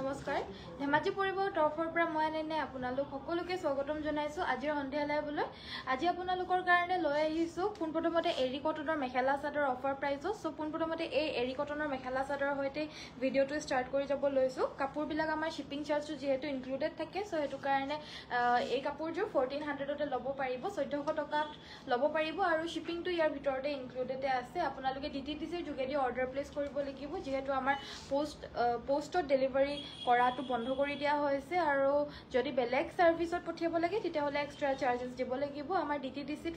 নমস্কাৰ ধেমাজি পৰিবহণ তৰফৰ পৰা মই আনন্দ আপোনালোক সকলোকে স্বাগতম জনাইছো আজিৰ সন্ধিয়া লাইভলৈ আজি আপোনালোকৰ কাৰণে লৈ আহিছো পোনপ্ৰথমতে এৰি কটনৰ মেখেলা চাদৰ অফাৰ প্ৰাইজত সো পোনপ্ৰথমতে এই এৰি কটনৰ মেখেলা চাদৰৰ হৈতে ভিডিওটো ষ্টাৰ্ট কৰি যাব লৈছো কাপোৰবিলাক আমাৰ শিপিং চাৰ্জটো যেহেতু ইনক্লুডেড থাকে সো হেতু কাৰণে এই কাপোৰযোৰ 1400 তে ল'ব পাৰিব 1400 টকাত ল'ব পাৰিব আৰু শিপিংটো ইয়াৰ ভিতৰতে ইনক্লুডেড আছে আপোনালোকে ডিটিডিসিৰ যোগেদি অৰ্ডাৰ প্লেস কৰিব লাগিব যেহেতু আমাৰ পোষ্টত ডেলিভাৰী কৰাটো বন্ধ কৰি দিয়া হৈছে আৰু যদি বেলেগ সাৰ্ভিসত পঠিয়াব লাগে তেতিয়া হলে এক্সট্ৰা চাৰ্জেস দিব লাগিব আমাৰ ডিটিডিসিত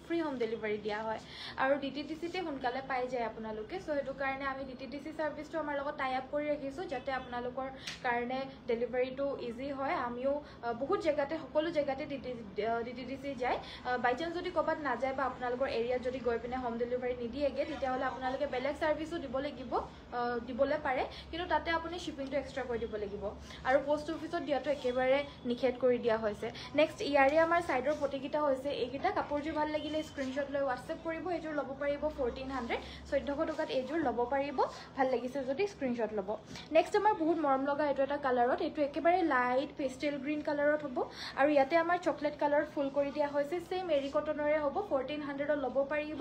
ফ্ৰী হোম ডেলিভাৰী দিয়া হয় আৰু ডিটিডিসিতে সোনকালে পাই যায় আপোনালোকে সো হেতু কাৰণে আমি ডিটিডিসি সাৰ্ভিসটো আমাৰ লগত টাই আপ কৰি ৰাখিছো যাতে আপোনালোকৰ কাৰণে ডেলিভাৰীটো ইজি হয় আমিও বহুত জায়গাতে সকলো জায়গাতে ডিটিডিসি যায় বাই চান্স যদি কবাত না যায় বা আপোনালোকৰ এৰিয়াত যদি গৈ পিনে হোম ডেলিভাৰী নিদিয়েগে তেতিয়া হলে আপোনালোকে বেলেগ সাৰ্ভিসও দিব লাগিব দিবলে পাৰে কিন্তু তাতে আপুনি শিপিংটো এক্সট্ৰা কৰি দিব লাগিব আৰু পোষ্ট অফিসত দিয়াটো একেবাৰে নিখেত কৰি দিয়া হৈছে নেক্সট ইয়াৰে আমাৰ সাইডৰ পটিকিটা হৈছে এইকিটা কাপোৰজোৰ ভাল লাগিলে স্ক্ৰিনশ্বট লৈ WhatsApp কৰিব এজোৰ ল'ব পাৰিব 1400 1400 টকাত এজোৰ ল'ব পাৰিব ভাল লাগিছে যদি স্ক্ৰিনশ্বট ল'ব নেক্সট আমাৰ বহুত মৰম লগা এটো এটা কালাৰত এটো একেবাৰে লাইট পেস্টেল গ্ৰীন কালাৰত হ'ব আৰু ইয়াতে আমাৰ চকলেট কালাৰত ফুল কৰি দিয়া হৈছে সেম এৰি কটনৰে হ'ব 1400 ল'ব পাৰিব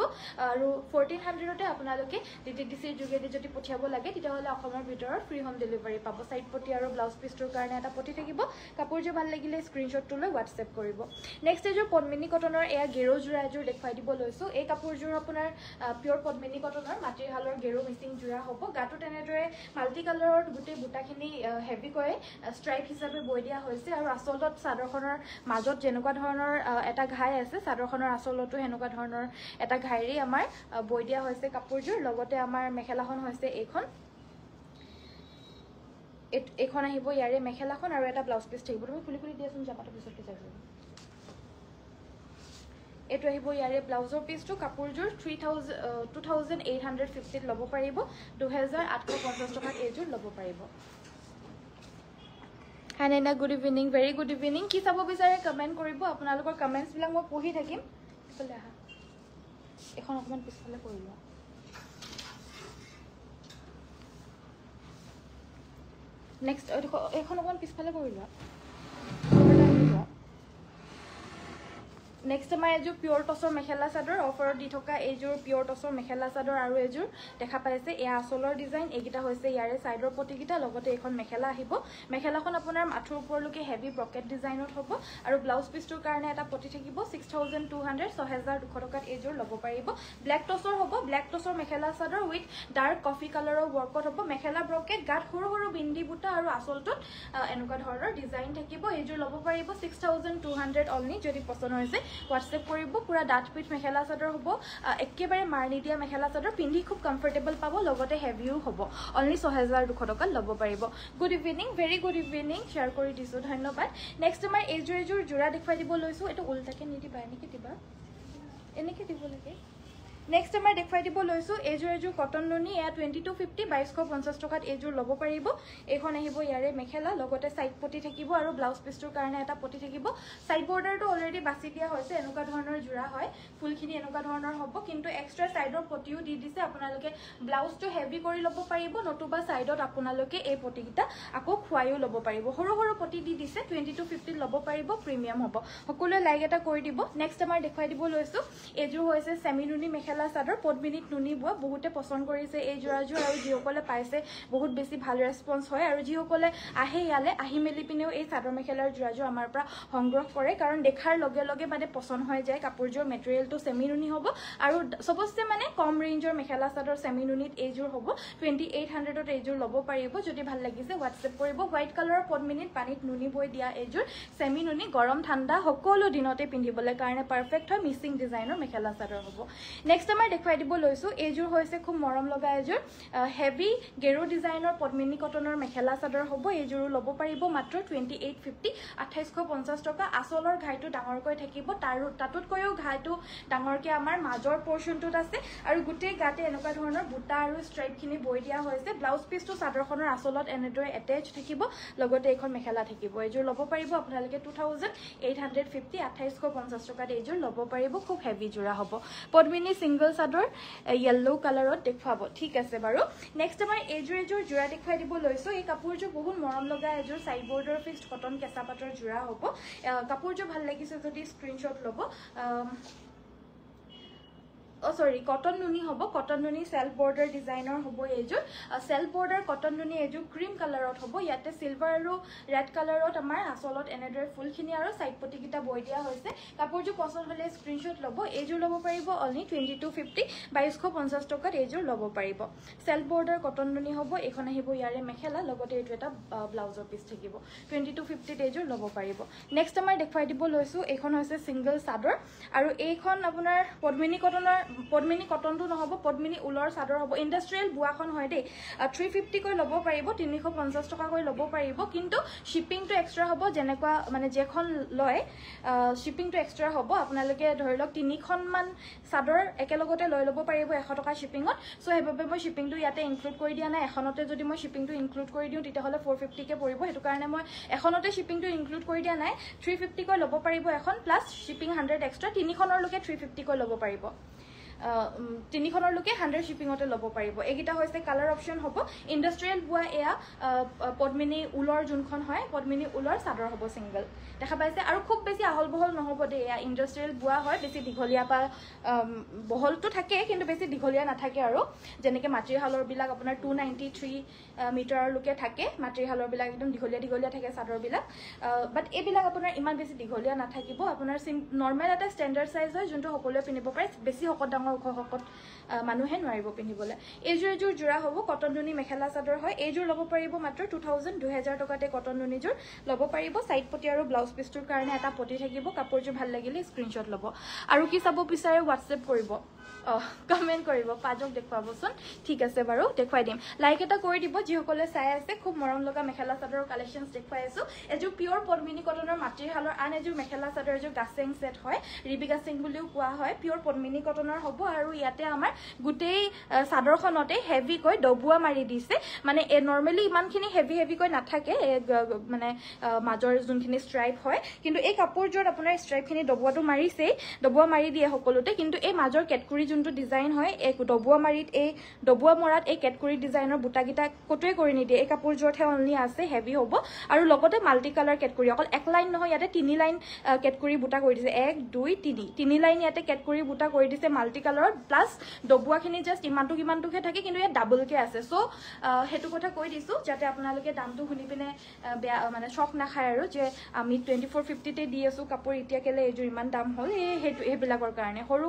আৰু 1400 তে আপোনালোকে ডিটিডিসিৰ যোগেদি যদি পঠিয়াব লাগে তেতিয়া হলে অসমৰ ভিতৰত ফ্ৰী হোম ডেলিভাৰী পাব সাইড পটি আৰু ব্লাউজ পিছটোৰ কাৰণে এটা পটি থাকিব কাপোৰজোৰ ভাল লাগিলে স্ক্ৰিনশ্বটটো লৈ WhatsApp কৰিব নেক্সট এজোৰ পদ্মিনী কটনৰ এয়া গেৰো জোৰা এজোৰ দেখুৱাই দিব লৈছো এই কাপোৰজোৰ আপোনাৰ পিওৰ পদ্মিনী কটনৰ মাটিৰ হালৰ গেৰো মিচিং জোৰা হ'ব গাটো তেনেদৰে মাল্টি কালাৰত গুটি বুটাখিনি হেভি কৰে ষ্ট্ৰাইপ হিচাপে বৈ দিয়া হৈছে আৰু আচলত চাদৰখনৰ মাজত যেনেকুৱা ধৰণৰ এটা ঘাই আছে চাদৰখনৰ আচলতো হেনেকুৱা ধৰণৰ এটা ঘাইৰি আমাৰ বৈ দিয়া হৈছে কাপোৰজোৰ লগতে আমাৰ মেখেলাখন হৈছে এইখন এখন আহিব ইয়াৰে মেখেলাখন আৰু এটা ব্লাউজ পিস থাকিব তুমি খুলি দিয়াচোন জামাটো পিছতকে চাই এটো আহিব ইয়াৰে ব্লাউজৰ পিসটো কাপোৰজোৰ 2850 ল'ব পাৰিব 2850 টকাত এজোৰ ল'ব পাৰিব হানেনা good evening very good evening কি চাব বিচাৰে কমেন্ট কৰিব আপোনালোকৰ কমেন্টছ বিলাক মই পঢ়ি থাকিম ইফালে আহা এখন অকমান পিছফালে কৰি লোৱা নেক্সট এখন অকমান পিছফালে কৰি লোৱা নেক্সট আমাৰ এজোৰ পিওৰ টছৰ মেখেলা চাদৰ অফাৰত দি থকা এজোৰ পিওৰ টছৰ মেখেলা চাদৰ আৰু এজোৰ দেখা পাইছে এয়া আচলৰ ডিজাইন এইকিটা হৈছে ইয়াৰে সাইডৰ পটিকিটা লগতে এখন মেখেলা আহিব মেখেলাখন আপোনাৰ মাথুৰ ওপৰলৈকে হেভি ব্ৰকেট ডিজাইনত হ'ব আৰু ব্লাউজ পিছটোৰ কাৰণে এটা পটি থাকিব 6200 6200 টকাত এজোৰ ল'ব পাৰিব ব্ল্যাক টছৰ হ'ব black টছৰ mekhela chador with dark coffee কালাৰৰ ৱৰ্কত হ'ব মেখেলা ব্ৰকেট গাত সৰু সৰু বিন্দি বুটা আৰু আচলটোত এনেকুৱা ধৰণৰ ডিজাইন থাকিব এজোৰ ল'ব পাৰিব 6200 অনলি যদি পছন্দ হৈছে WhatsApp কৰিব পুৰা ডাট পিট মেখেলা চাদৰ হ'ব একেবাৰে মাৰনি দিয়া মেখেলা চাদৰ পিন্ধি খুব কমফৰ্টেবল পাব লগতে হেভিও হ'ব অনলি 6200 টকা ল'ব পাৰিব good evening very good evening share কৰি দিছো ধন্যবাদ নেক্সট আমাৰ এজোৰ জোৰা দেখুৱাই দিব লৈছো এটো উল্টাকে নিদিবা এনেকে দিবা এনেকে দিব লাগে নেক্সট আমাৰ দেখুৱাই দিব লৈছো এজোৰ কটন লনি এয়া 2250 2250 টকাত এজোৰ ল'ব পাৰিব এখন আহিব ইয়াৰে মেখেলা লগতে সাইড পটি থাকিব আৰু ব্লাউজ পিছটোৰ কাৰণে এটা পটি থাকিব সাইড বৰ্ডাৰটো অলৰেডি বাছি দিয়া হৈছে এনেকুৱা ধৰণৰ জোৰা হয় ফুলখিনি এনেকুৱা ধৰণৰ হ'ব কিন্তু এক্সট্ৰা সাইডৰ পটিও দি দিছে আপোনালোকে ব্লাউজটো হেভি কৰি ল'ব পাৰিব নতুবা সাইডত আপোনালোকে এই পটিকিটা আকৌ খুৱাইও ল'ব পাৰিব সৰু সৰু পটি দি দিছে 2250 ল'ব পাৰিব প্ৰিমিয়াম হ'ব সকলোৱে লাইক এটা কৰি দিব নেক্সট আমাৰ দেখুৱাই দিব লৈছো এজোৰ হৈছে সেমি নুনি মেখেলা চাদৰ পদ্মিনীত নুনি বোৱা বহুতে পছন্দ কৰিছে এই জোৰাজোৰ আৰু যিসকলে পাইছে বহুত বেছি ভাল ৰেসপন্স হয় আৰু যিসকলে আহে ইয়ালে আহি মেলি পিনেও এই চাদৰ মেখেলাৰ জোৰাজোৰ আমাৰ পৰা সংগ্ৰহ কৰে কাৰণ দেখাৰ লগে লগে মানে পছন্দ হৈ যায় কাপোৰজোৰ মেটেৰিয়েলটো সেমি নুনি হ'ব আৰু সবচে মানে কম ৰেঞ্জৰ মেখেলা চাদৰ সেমি নুনিত এইজোৰ হ'ব 2800 ত এইজোৰ ল'ব পাৰিব যদি ভাল লাগিছে WhatsApp কৰিব হোৱাইট কালাৰৰ পদ্মিনীত পানীত নুনি বৈ দিয়া এইজোৰ সেমি নুনি গৰম ঠাণ্ডা সকলো দিনতে পিন্ধিবলৈ কাৰণে পাৰফেক্ট হয় মিচিং ডিজাইনৰ মেখেলা চাদৰ হ'ব নেক্সট আমাৰ দেখুৱাই দিব লৈছো এইজোৰ হৈছে খুব মৰম লগা এজোৰ হেভি গেৰো ডিজাইনৰ পদ্মিনী কটনৰ মেখেলা চাদৰ হ'ব এইজোৰ ল'ব পাৰিব মাত্ৰ 2850 2850 টকা আচলৰ ঘাইটো ডাঙৰকৈ থাকিব তাতোতকৈও ঘাইটো ডাঙৰকে আমাৰ মাজৰ পৰ্চনটোত আছে আৰু গুটেই গাতে এনেকুৱা ধৰণৰ বুটা আৰু ষ্ট্ৰাইপখিনি বৈ দিয়া হৈছে ব্লাউজ পিছটো চাদৰখনৰ আচলত এনেদৰে এটেচ থাকিব লগতে এখন মেখেলা থাকিব এইজোৰ ল'ব পাৰিব আপোনালোকে 2850 2850 টকাত এইজোৰ ল'ব পাৰিব খুব হেভি জোৰা হ'ব পদ্মিনী সিঙ্গল চাদৰ ইয়েলো কালাৰত দেখুৱাব ঠিক আছে বাৰু নেক্সট আমাৰ এজোৰ জোৰা দেখুৱাই দিব লৈছো এই কাপোৰযোৰ বহুত মৰম লগা এজোৰ সাইড বৰ্ডাৰ ফিক্সড কটন কেঁচা পাটৰ জোৰা হ'ব কাপোৰযোৰ ভাল লাগিছে যদি স্ক্ৰিনশ্বট ল'ব সৰি কটন নুনি হ'ব কটন নুনি সেলফ বৰ্ডাৰ ডিজাইনৰ হ'ব এজোৰ সেলফ বৰ্ডাৰ কটন নুনি এজোৰ ক্ৰীম কালাৰত হ'ব ইয়াতে সিলভাৰ আৰু ৰেড কালাৰত আমাৰ আসলত এনেদৰে ফুলখিনি আৰু সাইড পটিকিটা বৈ দিয়া হৈছে কাপোৰযোৰ পছন্দ হ'লে স্ক্ৰিনশ্বট ল'ব এজোৰ ল'ব পাৰিব অনলি 2250 2250 টকাত এজোৰ ল'ব পাৰিব সেলফ বৰ্ডাৰ কটন নুনি হ'ব এখন আহিব ইয়াৰে মেখেলা লগতে এইটো এটা ব্লাউজৰ পিস থাকিব 2250 এজোৰ ল'ব পাৰিব নেক্সট আমাৰ দেখুৱাই দিব লৈছো এখন হৈছে সিঙ্গল চাদৰ আৰু এইখন আপোনাৰ পদ্মিনী কটনটো নহব পদ্মিনী উলৰ চাদৰ হ'ব ইন্ডাষ্ট্ৰিয়েল বুৱাখন হয় দেই 350 কৈ ল'ব পাৰিব 350 টকা কৈ ল'ব পাৰিব কিন্তু শিপিংটো এক্সট্ৰা হ'ব যেনেকুৱা মানে যেখন লয় শিপিংটো এক্সট্ৰা হ'ব আপোনালোকে ধৰি লওক তিনিখন মান চাদৰ একেলগতে লৈ ল'ব পাৰিব 100 টকা শিপিংত সো হেবাবে মই শিপিংটো ইয়াতে ইনক্লুড কৰি দিয়া নাই এখনতে যদি মই শিপিংটো ইনক্লুড কৰি দিও তেতিয়া হলে 450 কে পৰিব হেতু কাৰণে মই এখনতে শিপিংটো ইনক্লুড কৰি দিয়া নাই 350 কৈ ল'ব পাৰিব এখন প্লাস শিপিং 100 এক্সট্ৰা তিনিখনৰ লকে 350 কৈ ল'ব পাৰিব তিনিখনৰ লকে 100 শিপিংতে ল'ব পাৰিব এগিটা হৈছে কালাৰ অপচন হ'ব ইন্ডাষ্ট্ৰিয়েল বুৱা এয়া পদ্মিনী উলৰ জুনখন হয় পদ্মিনী উলৰ চাদৰ হ'ব সিঙ্গল দেখা পাইছে আৰু খুব বেছি আহল বহল নহব দে এয়া ইন্ডাষ্ট্ৰিয়েল বুৱা হয় বেছি দীঘলীয়া পা বহলটো থাকে কিন্তু বেছি দীঘলীয়া নাথাকে আৰু যেনেকে মাটিৰহালৰ বিলাক আপোনাৰ 293 মিটাৰৰ লকে থাকে মাটিৰহালৰ বিলাক একদম দীঘলীয়া থাকে চাদৰ বিলাক বাট এবিলাক আপোনাৰ ইমান বেছি দীঘলীয়া নাথাকিব আপোনাৰ নৰমাল এটা ষ্টেণ্ডাৰ্ড সাইজ হয় যোনটো সকলোৱে পিনিব পাৰে বেছি হকত ডাঙৰ ওখহকত মানুহে নোৱাৰিব পিনিবলে এজোৰ জোৰা হ'ব কটন নুনি মেখেলা চাদৰ হয় এজোৰ ল'ব পাৰিব মাত্ৰ 2000 টকাতে কটন নুনিজোৰ ল'ব পাৰিব সাইড পটি আৰু ব্লাউজ পিসটোৰ কাৰণে এটা পটি থাকিব কাপোৰজোৰ ভাল লাগিলে স্ক্ৰিনশ্বট ল'ব আৰু কি চাব বিচাৰে WhatsApp কৰিব কমেন্ট কৰিব পাজক দেখুৱাবচোন ঠিক আছে বাৰু দেখুৱাই দিম লাইক এটা কৰি দিব যি সকলে চাই আছে খুব মৰম লগা মেখেলা চাদৰৰ কালেকশনছ দেখুৱাই আছো এজোৰ পিওৰ পদ্মিনী কটনৰ মাটিৰহালৰ আন এজোৰ মেখেলা চাদৰ এজোৰ গাছেং সেট হয় ৰিবি গাছেং বুলিও কোৱা হয় পিওৰ পদ্মিনী কটনৰ হ'ব আৰু ইয়াতে আমাৰ গুটেই চাদৰখনতে হেভি কৈ ডবুৱা মাৰি দিছে মানে নৰমালি ইমানখিনি হেভি কৈ নাথাকে মানে মাজৰ যোনখিনি ষ্ট্ৰাইপ হয় কিন্তু এই কাপোৰজোৰ আপোনাৰ ষ্ট্ৰাইপখিনি ডবুৱাটো মাৰিছে ডবুৱা মাৰি দিয়ে সকলোতে কিন্তু এই মাজৰ কেটকুৰি যোনটো ডিজাইন হয় এই ডবুৱা মাৰিত এই ডবুৱা মৰাত এই কেটকুৰি ডিজাইনৰ বুটাগিটা কটোৱে কৰি নিদিয়ে এই কাপোৰজোৰতহে অনলি আছে হেভি হ'ব আৰু লগতে মাল্টি কালাৰ কেটকুৰি অকল এক লাইন নহয় ইয়াতে তিনি লাইন কেটকুৰি বুটা কৰি দিছে 1 2 3 তিনি লাইন ইয়াতে কেটকুৰি বুটা কৰি দিছে মাল্টি কালাৰত প্লাস ডবুৱাখিনি জাস্ট ইমানটোকে থাকে কিন্তু ইয়াত ডাবল কে আছে সো হেতু কথা কৈ দিছো যাতে আপোনালোকে দামটো শুনি পিনে মানে শক না খায় আৰু যে আমি 2450 তে দি আছো কাপোৰ ইতিয়া কেলে এজোৰ ইমান দাম হল এই বিলাকৰ কাৰণে সৰু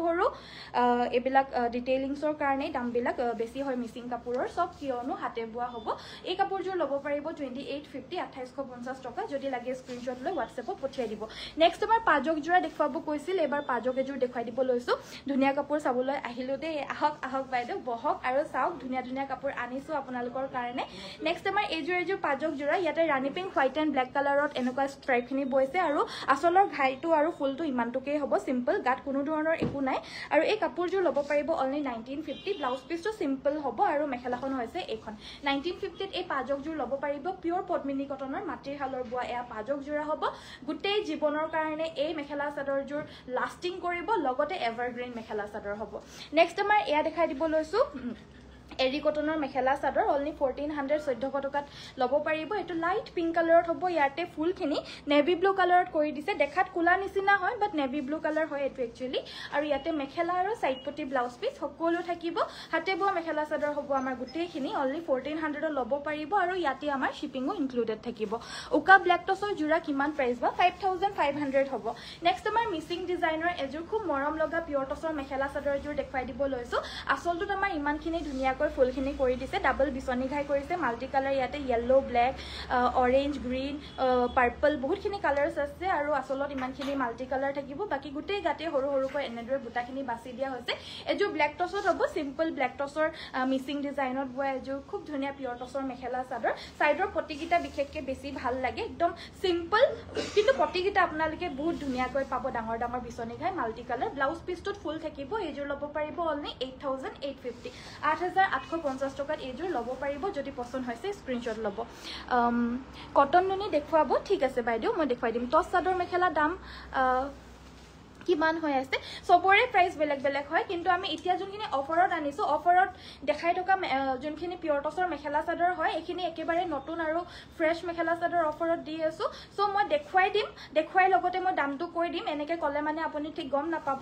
এবিলাক ডিটেইলিংছৰ কাৰণে দাম বিলাক বেছি হয় মিচিং কাপোৰৰ সব কিয়নো হাতে বুৱা হ'ব এই কাপোৰজোৰ ল'ব পাৰিব 2850 2850 টকা যদি লাগে স্ক্ৰিনশ্বট লৈ WhatsAppত পঠিয়াই দিব নেক্সট আমাৰ পাজক জোৰা দেখুৱাব কৈছিল এবাৰ পাজক এজোৰ দেখুৱাই দিব লৈছো ধুনিয়া কাপোৰ চাবলৈ আহিলো দে আহক বাইদেউ বহক আৰু চাওক ধুনিয়া কাপোৰ আনিছো আপোনালোকৰ কাৰণে নেক্সট আমাৰ এজোৰ পাজক জোৰা ইয়াতে ৰাণী পিংক হোৱাইট এণ্ড ব্লেক কালাৰত এনেকুৱা ষ্ট্ৰাইপখিনি বৈছে আৰু আসলৰ ঘাইটো আৰু ফুলটো ইমানটোকেই হ'ব সিম্পল গাত কোনো ধৰণৰ একো নাই আৰু এই কাপোৰজোৰ ল'ব পাৰিব অনলি 1950 ব্লাউজ পিসটো সিম্পল হ'ব আৰু মেখেলাখন হৈছে এইখন 1950 ত এই পাজকজোৰ ল'ব পাৰিব পিওৰ পদ্মিনী কটনৰ মাটিৰহালৰ বুৱা এয়া পাজকজোৰা হ'ব গুটেই জীৱনৰ কাৰণে এই মেখেলা চাদৰজোৰ লাষ্টিং কৰিব লগতে এভাৰগ্ৰীন মেখেলা চাদৰ হ'ব নেক্সট আমাৰ এয়া দেখাই দিব লৈছো এৰি কটনৰ মেখেলা চাদৰ অনলি 1400 টকাত ল'ব পাৰিব এটো লাইট পিংক কালাৰত হ'ব ইয়াতে ফুলখিনি নেভি ব্লু কালাৰত কৰি দিছে দেখাত কুলা নিচিনা হয় বাট নেভি ব্লু কালাৰ হয় এটো একচুয়ালি আৰু ইয়াতে মেখেলা আৰু সাইড পটি ব্লাউজ পিস সকলো থাকিব হাতে বোৱা মেখেলা চাদৰ হ'ব আমাৰ গুটেইখিনি অনলি 1400 ত ল'ব পাৰিব আৰু ইয়াতে আমাৰ শিপিংও ইনক্লুডেড থাকিব উকা ব্ল্যাক টছৰ জোৰা কিমান প্ৰাইস বা 5500 হ'ব নেক্সট আমাৰ মিচিং ডিজাইনৰ এজোৰ খুব মৰম লগা পিওৰ টছৰ মেখেলা চাদৰ জোৰ দেখুৱাই দিব লৈছো আসলটোত আমাৰ ইমানখিনি ধুনিয়া ফুলখিনি কৰি দিছে ডাবল বিছনি ঘাই কৰিছে মাল্টি কালাৰ ইয়াতে yellow black orange green purple বহুতখিনি কালাৰ্স আছে আৰু আসলত ইমানখিনি মাল্টি কালাৰ থাকিব বাকি গুটেই গাতে সৰুকৈ এনেদৰে বুটাখিনি বাছি দিয়া হৈছে এজো ব্ল্যাক টছত হ'ব সিম্পল ব্ল্যাক টছৰ মিচিং ডিজাইনত বয় এজো খুব ধুনিয়া পিওৰ টছৰ মেখেলা চাদৰ সাইডৰ পটিকিটা বিশেষকৈ বেছি ভাল লাগে একদম সিম্পল কিন্তু পটিকিটা আপোনালোকে বহুত ধুনিয়াকৈ পাব ডাঙৰ বিছনি ঘাই মাল্টি কালাৰ ব্লাউজ পিসটোত ফুল থাকিব এজো ল'ব পাৰিব অনলি 8850 8850 টকাত এজোৰ ল'ব পাৰিব যদি পছন্দ হৈছে স্ক্ৰিনশ্বট ল'ব কটন নুনি দেখুৱাব ঠিক আছে বাইদেউ মই দেখুৱাই দিম টছ চাদৰ মেখেলা দাম কিমান হৈ আছে সবৰে প্ৰাইস বেলেগ বেলেগ হয় কিন্তু আমি এতিয়া যোনখিনি অফাৰত আনিছো অফাৰত দেখাই থকা যোনখিনি পিয়ৰ টছৰ মেখেলা চাদৰ হয় এখিনি একেবাৰে নতুন আৰু ফ্ৰেশ মেখেলা চাদৰ অফাৰত দি আছো সো মই দেখুৱাই লগতে মই দামটো কৈ দিম এনেকে কলে মানে আপুনি ঠিক গম নাপাব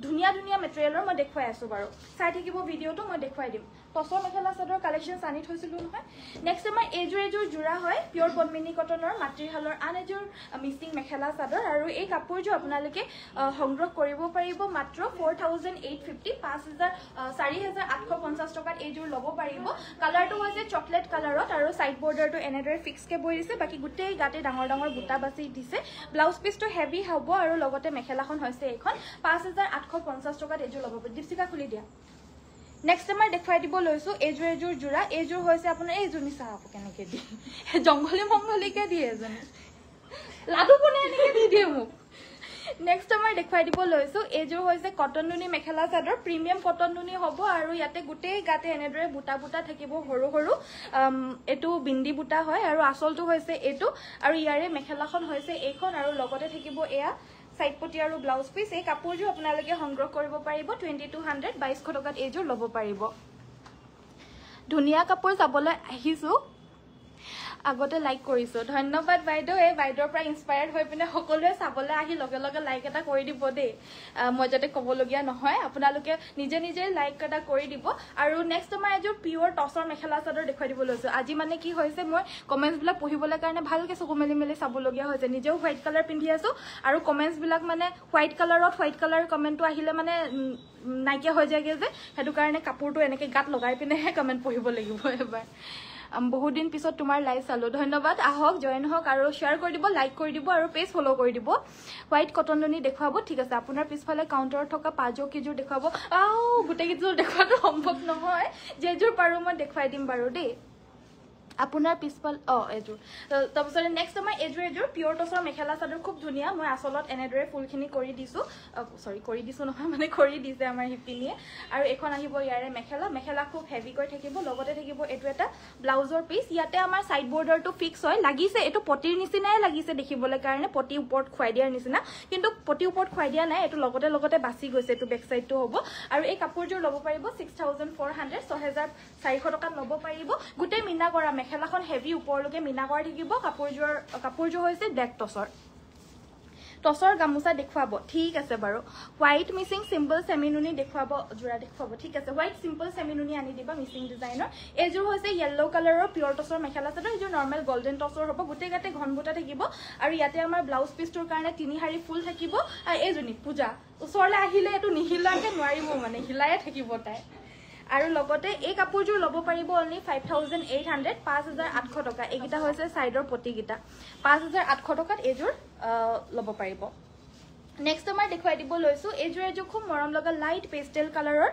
ধুনিয়া ধুনিয়া মেটেৰিয়েলৰ মই দেখুৱাই আছো বাৰু চাই থাকিব ভিডিওটো মই দেখুৱাই দিম টছৰ মেখেলা চাদৰ কালেকশনছ আনি থৈছিলো নহয় নেক্সট আমাৰ এজোৰ জোৰা হয় পিয়ৰ পদ্মিনী কটনৰ মাতৃহালৰ আন এজোৰ মিচিং মেখেলা চাদৰ আৰু এই কাপোৰযোৰ আপোনালোকে সংগ্ৰহ কৰিব পাৰিব মাত্ৰ 4850 4850 টকাত এইযোৰ ল'ব পাৰিব কালাৰটো হৈছে চকলেট কালাৰত আৰু সাইড বৰ্ডাৰটো এনেদৰে ফিক্স কে বৈ দিছে বাকি গুটেই গাতে ডাঙৰ ডাঙৰ বুটা বাছি দিছে ব্লাউজ পিসটো হেভি হ'ব আৰু লগতে মেখেলাখন হৈছে এখন 5850 টকাত এইযোৰ ল'ব পাৰিব দীপশিকা খুলি দিয়া নেক্সট আমাৰ দেখুৱাই দিব লৈছো এজোৰ জোৰা এইযোৰ হৈছে আপোনাৰ এইযোৰ নিচা হ'ব কেনেকে দি জংগলী মংগলীকে দিয়ে এজনে লাডু বনাই এনেকে দি দিয়ে মোক নেক্সট আমাৰ দেখুৱাই দিব লৈছো এইযোৰ হৈছে কটন নুনি মেখেলা চাদৰ প্ৰিমিয়াম কটন নুনি হ'ব আৰু ইয়াতে গুটেই গাতে এনেদৰে বুটা বুটা থাকিব সৰু সৰু এটো বিন্দি বুটা হয় আৰু আসলটো হৈছে এটো আৰু ইয়াৰে মেখেলাখন হৈছে এইখন আৰু লগতে থাকিব এয়া সাইড পটি আৰু ব্লাউজ পিস এই কাপোৰযোৰ আপোনালোকে সংগ্ৰহ কৰিব পাৰিব 2200 2200 টকাত এইযোৰ ল'ব পাৰিব ধুনিয়া কাপোৰ চাবলৈ আহিছো আগতে লাইক কৰিছো ধন্যবাদ বাইদেউ এই বাইদেউৰ পৰা ইনস্পায়াৰ্ড হৈ পিনে সকলোৱে চাবলৈ আহি লগে লগে লাইক এটা কৰি দিব দেই মই যাতে ক'বলগীয়া নহয় আপোনালোকে নিজে নিজে লাইক এটা কৰি দিব আৰু নেক্সট আমাৰ এযোৰ পিয়ৰ টছৰ মেখেলা চাদৰ দেখুৱাই দিব লৈছো আজি মানে কি হৈছে মই কমেন্টছ বিলাক পঢ়িবলৈ কাৰণে ভালকে চকু মেলি চাবলগীয়া হৈছে নিজেও হোৱাইট কালাৰ পিন্ধি আছো আৰু কমেন্টছ বিলাক মানে হোৱাইট কালাৰ কমেন্টটো আহিলে মানে নাইকিয়া হৈ যায়গে যে হেতু কাৰণে কাপোৰটো এনেকে গাত লগাই পিনেহে কমেন্ট পঢ়িব লাগিব এবাৰ বহুত দিন পিছত তোমাৰ লাইভ চালো ধন্যবাদ আহক জয়েন হওক আৰু শেয়াৰ কৰি দিব লাইক কৰি দিব আৰু পেজ ফলো কৰি দিব হোৱাইট কটন নুনি দেখুৱাব ঠিক আছে আপোনাৰ পিছফালে কাউন্টাৰত থকা পাজো কিজোৰ দেখুৱাব গুটেই কিজোৰ দেখুৱাটো সম্ভৱ নহয় যেজোৰ পাৰো মই দেখুৱাই দিম বাৰু দেই আপোনাৰ পিছফাল এজোৰ তাৰপিছত নেক্সট আমাৰ এজোৰ পিয়ৰ টছৰ মেখেলা চাদৰ খুব ধুনিয়া মই আসলত এনেদৰে ফুলখিনি কৰি দিছো কৰি দিছো নহয় মানে কৰি দিছে আমাৰ হিপিনিয়ে আৰু এখন আহিব ইয়াৰে মেখেলা খুব হেভি কৰি থাকিব লগতে থাকিব এটো এটা ব্লাউজৰ পিস ইয়াতে আমাৰ সাইড বৰ্ডাৰটো ফিক্স হয় লাগিছে এটো পটিৰ নিচিনাই লাগিছে দেখিবলৈ কাৰণে পটি ওপৰত খুৱাই দিয়াৰ নিচিনা কিন্তু পটি ওপৰত খুৱাই দিয়া নাই এটো লগতে বাছি গৈছে এটো বেক সাইডটো হ'ব আৰু এই কাপোৰযোৰ ল'ব পাৰিব 6400 6400 টকাত ল'ব পাৰিব গুটেই মিনা কৰা মেখেলাখন হেভি ওপৰলৈকে মিনা কৰি থাকিব কাপোৰযোৰ হৈছে ব্লেক টছৰ গামুচা দেখুৱাব ঠিক আছে বাৰু হোৱাইট মিচিং সিম্পল সেমিনুনি দেখুৱাব জোৰা দেখুৱাব ঠিক আছে হোৱাইট সিম্পল সেমিনুনি আনি দিবা মিচিং ডিজাইনৰ এইযোৰ হৈছে ইয়েলো কালাৰৰ পিয়ৰ টছৰ মেখেলা চাদৰ এইযোৰ নৰ্মেল গোল্ডেন টছৰ হ'ব গুটেই গাতে ঘন বুটা থাকিব আৰু ইয়াতে আমাৰ ব্লাউজ পিসটোৰ কাৰণে তিনি হাৰি ফুল থাকিব আৰু এইজনী পূজা ওচৰলে আহিলে এটো নিহিলাকে নোৱাৰিব মানে হিলায়ে থাকিব তাই আৰু লগতে এই কাপোৰযোৰ ল'ব পাৰিব অনলি 5800 5800 টকা এইগিটা হৈছে সাইডৰ পটি গিটা 5800 টকাত এইযোৰ ল'ব পাৰিব নেক্সট আমাৰ দেখুৱাই দিব লৈছো এইযোৰ খুব মৰম লগা লাইট পেস্টেল কালাৰৰ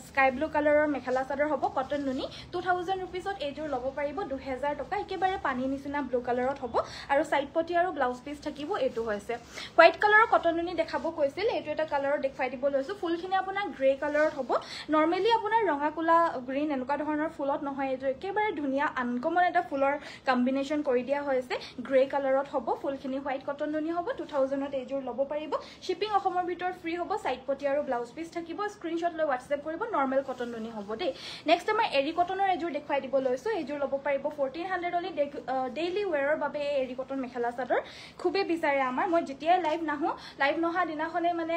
স্কাই ব্লু কালাৰৰ মেখেলা চাদৰ হ'ব কটন নুনি 2000 रुपीसত এইযোৰ ল'ব পাৰিব 2000 টকা একেবাৰে পানী নিচিনা ব্লু কালাৰত হ'ব আৰু সাইড পটি আৰু ব্লাউজ পিস থাকিব এটো হৈছে হোৱাইট কালাৰৰ কটন নুনি দেখাব কৈছিল এটো এটা কালাৰৰ দেখুৱাই দিব লৈছো ফুলখিনি আপোনাৰ গ্ৰে কালাৰত হ'ব নৰমালি আপোনাৰ ৰঙা কোলা গ্ৰীন এনেকুৱা ধৰণৰ ফুলত নহয় এইযোৰ একেবাৰে ধুনিয়া আনকমন এটা ফুলৰ কম্বিনেশন কৰি দিয়া হৈছে গ্ৰে কালাৰত হ'ব ফুলখিনি হোৱাইট কটন নুনি হ'ব 2000ত এইযোৰ ল'ব পাৰিব শিপিং অসমৰ ভিতৰ ফ্ৰী হ'ব সাইড পটি আৰু ব্লাউজ পিস থাকিব স্ক্ৰিনশ্বট লৈ WhatsApp কৰিব নৰমাল কটন নুনি হ'ব দেই নেক্সট আমাৰ এৰি কটনৰ এযোৰ দেখুৱাই দিব লৈছো এইযোৰ ল'ব পাৰিব 1400 অলি ডেইলি ওয়্যাৰৰ বাবে এৰি কটন মেখেলা চাদৰ খুবে বিচাৰে আমাৰ মই যেতিয়াই লাইভ নহা দিনাখনে মানে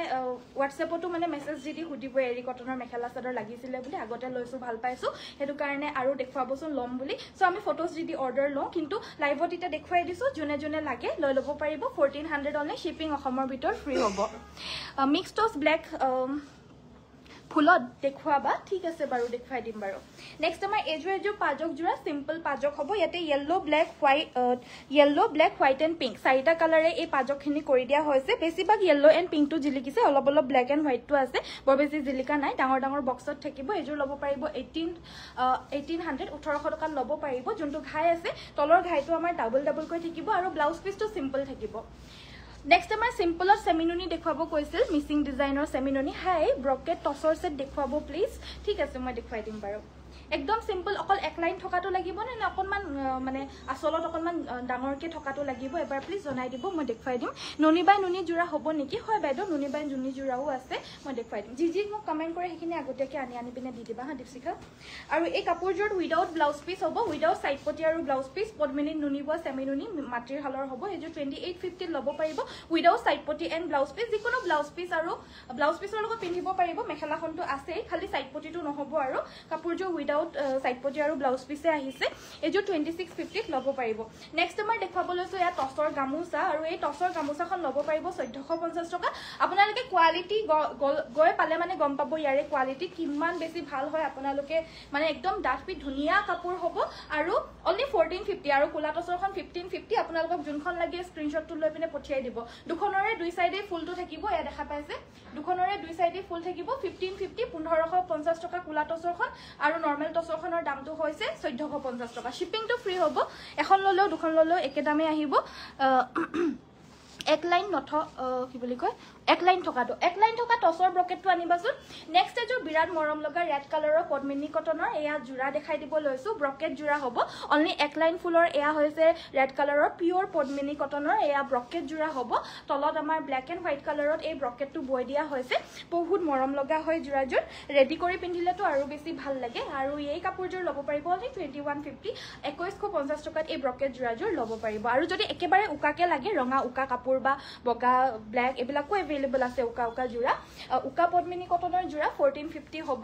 WhatsAppতো মানে মেছেজ দি সুধিব এৰি কটনৰ মেখেলা চাদৰ লাগিছিলে বুলি আগতে লৈছো ভাল পাইছো হেতু কাৰণে আৰু দেখুৱাবচোন লম বুলি সো আমি ফটোজ দি অৰ্ডাৰ লওঁ কিন্তু লাইভত এটা দেখুৱাই দিছো জুনে লাগে লৈ ল'ব পাৰিব 1400 অলি শিপিং অসমৰ ভিতৰ ফ্ৰী হ'ব মিক্স টছ ব্ল্যাক ফুলত দেখুৱাবা ঠিক আছে বাৰু দেখুৱাই দিম বাৰু নেক্সট আমাৰ এজোৰ পাজক জোৰা সিম্পল পাজক হ'ব ইয়াতে yellow black white and pink চাৰিটা কালাৰে এই পাজকখিনি কৰি দিয়া হৈছে বেছিভাগ ইয়েলো এণ্ড পিংকটো জিলিকিছে অলপ ব্ল্যাক এণ্ড হোৱাইটটো আছে বৰ বেছি জিলিকা নাই ডাঙৰ বক্সত থাকিব এজোৰ ল'ব পাৰিব 1800 টকাত ল'ব পাৰিব যোনটো ঘাই আছে তলৰ ঘাইটো আমাৰ ডাবল কৰি থাকিব আৰু ব্লাউজ পিসটো সিম্পল থাকিব নেক্সট আমাৰ সিম্পলৰ সেমিনুনি দেখুৱাব কৈছিল মিচিং ডিজাইনৰ সেমিনুনি হাই ব্ৰকেট টছৰ সেট দেখুৱাব প্লিজ ঠিক আছে মই দেখুৱাই দিম বাৰু একদম সিম্পল অকল এক লাইন থকাটো লাগিব নে অকনমান মানে আসলত অকনমান ডাঙৰকে থকাটো লাগিব এবাৰ প্লিজ জনাই দিব মই দেখুৱাই দিম নুনি বাই নুনি জোৰা হ'ব নেকি হয় বাইদেউ নুনি বাই নুনি জোৰাও আছে মই দেখুৱাই দিম যি মোক কমেন্ট কৰে সেইখিনি আগতীয়াকে আনি পিনে দি দিবা হা দীপশিখা আৰু এই কাপোৰযোৰ উইদাউট ব্লাউজ পিস হ'ব উইদাউট সাইড পটি আৰু ব্লাউজ পিস পদ্মিনী নুনি বা সেমি নুনি মাটিৰ হালৰ হ'ব এযোৰ 2850 ল'ব পাৰিব উইদাউট সাইড পটি এণ্ড ব্লাউজ পিস যিকোনো ব্লাউজ পিস আৰু ব্লাউজ পিসৰ লগত পিন্ধিব পাৰিব মেখেলাখনটো আছে খালি সাইড পটিটো নহব আৰু কাপোৰযোৰ উইদাউট সাইড পটি আৰু ব্লাউজ পিসে আহিছে এযোৰ 2650 ল'ব পাৰিব নেক্সট আমাৰ দেখাব লৈছো ইয়া টসৰ গামুচা আৰু এই টসৰ গামুচাখন ল'ব পাৰিব 1450 টকা আপোনালোকে কোৱালিটি গৈ পালে মানে গম পাব ইয়াৰে কোৱালিটি কিমান বেছি ভাল হয় আপোনালোকে মানে একদম ডাঠপি ধুনিয়া কাপোৰ হ'ব আৰু অনলি 1450 আৰু কোলা টসৰখন 1550 আপোনালোকক যোনখন লাগে স্ক্ৰিনশ্বটটো লৈ পিনে পঠিয়াই দিব দুখনৰে দুই সাইডে ফুলটো থাকিব এয়া দেখা পাইছে দুখনৰে দুই সাইডে ফুল থাকিব 1550 1550 টকা কোলা টসৰখন আৰু নৰমাল টসৰখনৰ দামটো হৈছে 1450 টকা শিপিংটো ফ্ৰী হ'ব এখন ললেও দুখন ললেও একে দামে আহিব এক লাইন নথ কি বুলি কয় এক লাইন থকা টসৰ ব্ৰকেটটো আনিবাচোন নেক্সট এযোৰ বিৰাট মৰম লগা ৰেড কালাৰৰ পদ্মিনী কটনৰ এয়া জোৰা দেখাই দিব লৈছো ব্ৰকেট জোৰা হ'ব অনলি এক লাইন ফুলৰ এয়া হৈছে ৰেড কালাৰৰ পিওৰ পদ্মিনী কটনৰ এয়া ব্ৰকেট জোৰা হ'ব তলত আমাৰ ব্ল্যাক এণ্ড হোৱাইট কালাৰত এই ব্ৰকেটটো বৈ দিয়া হৈছে বহুত মৰম লগা হয় জোৰাযোৰ ৰেডি কৰি পিন্ধিলেতো আৰু বেছি ভাল লাগে আৰু এই কাপোৰযোৰ ল'ব পাৰিব অনলি 2150 2150 টকাত এই ব্ৰকেট জোৰাযোৰ ল'ব পাৰিব আৰু যদি একেবাৰে উকাকে লাগে ৰঙা উকা কাপোৰ বা বগা ব্ল্যাক এবিলাকো এভেইলেবল আছে উকা জোৰা উকা পদ্মিনী কটনৰ জোৰা 1450 হ'ব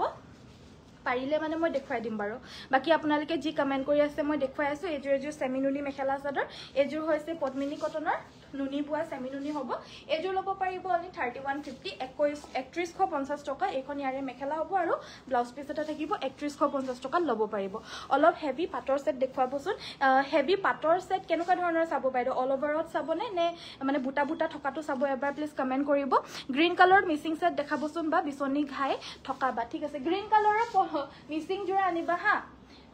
পাৰিলে মানে মই দেখুৱাই দিম বাৰু বাকি আপোনালোকে যি কমেন্ট কৰি আছে মই দেখুৱাই আছো এযোৰ সেমি নুনি মেখেলা চাদৰ এযোৰ হৈছে পদ্মিনী কটনৰ নুনি বুৱা সেমি নুনি হ'ব এযোৰ ল'ব পাৰিব অনলি 3150 3150 টকা এইখন ইয়াৰে মেখেলা হ'ব আৰু ব্লাউজ পিস এটা থাকিব 3150 টকা ল'ব পাৰিব অলপ হেভি পাটৰ সেট দেখুৱাবচোন হেভি পাটৰ সেট কেনেকুৱা ধৰণৰ চাব বাইদেউ অল ওভাৰত চাবনে নে মানে বুটা বুটা থকাটো চাব এবাৰ প্লিজ কমেন্ট কৰিব গ্ৰীন কালাৰ মিসিং সেট দেখাবচোন বা বিচনী ঘাই থকা বা ঠিক আছে গ্ৰীন কালাৰৰ মিসিং জোৰা আনিবা হা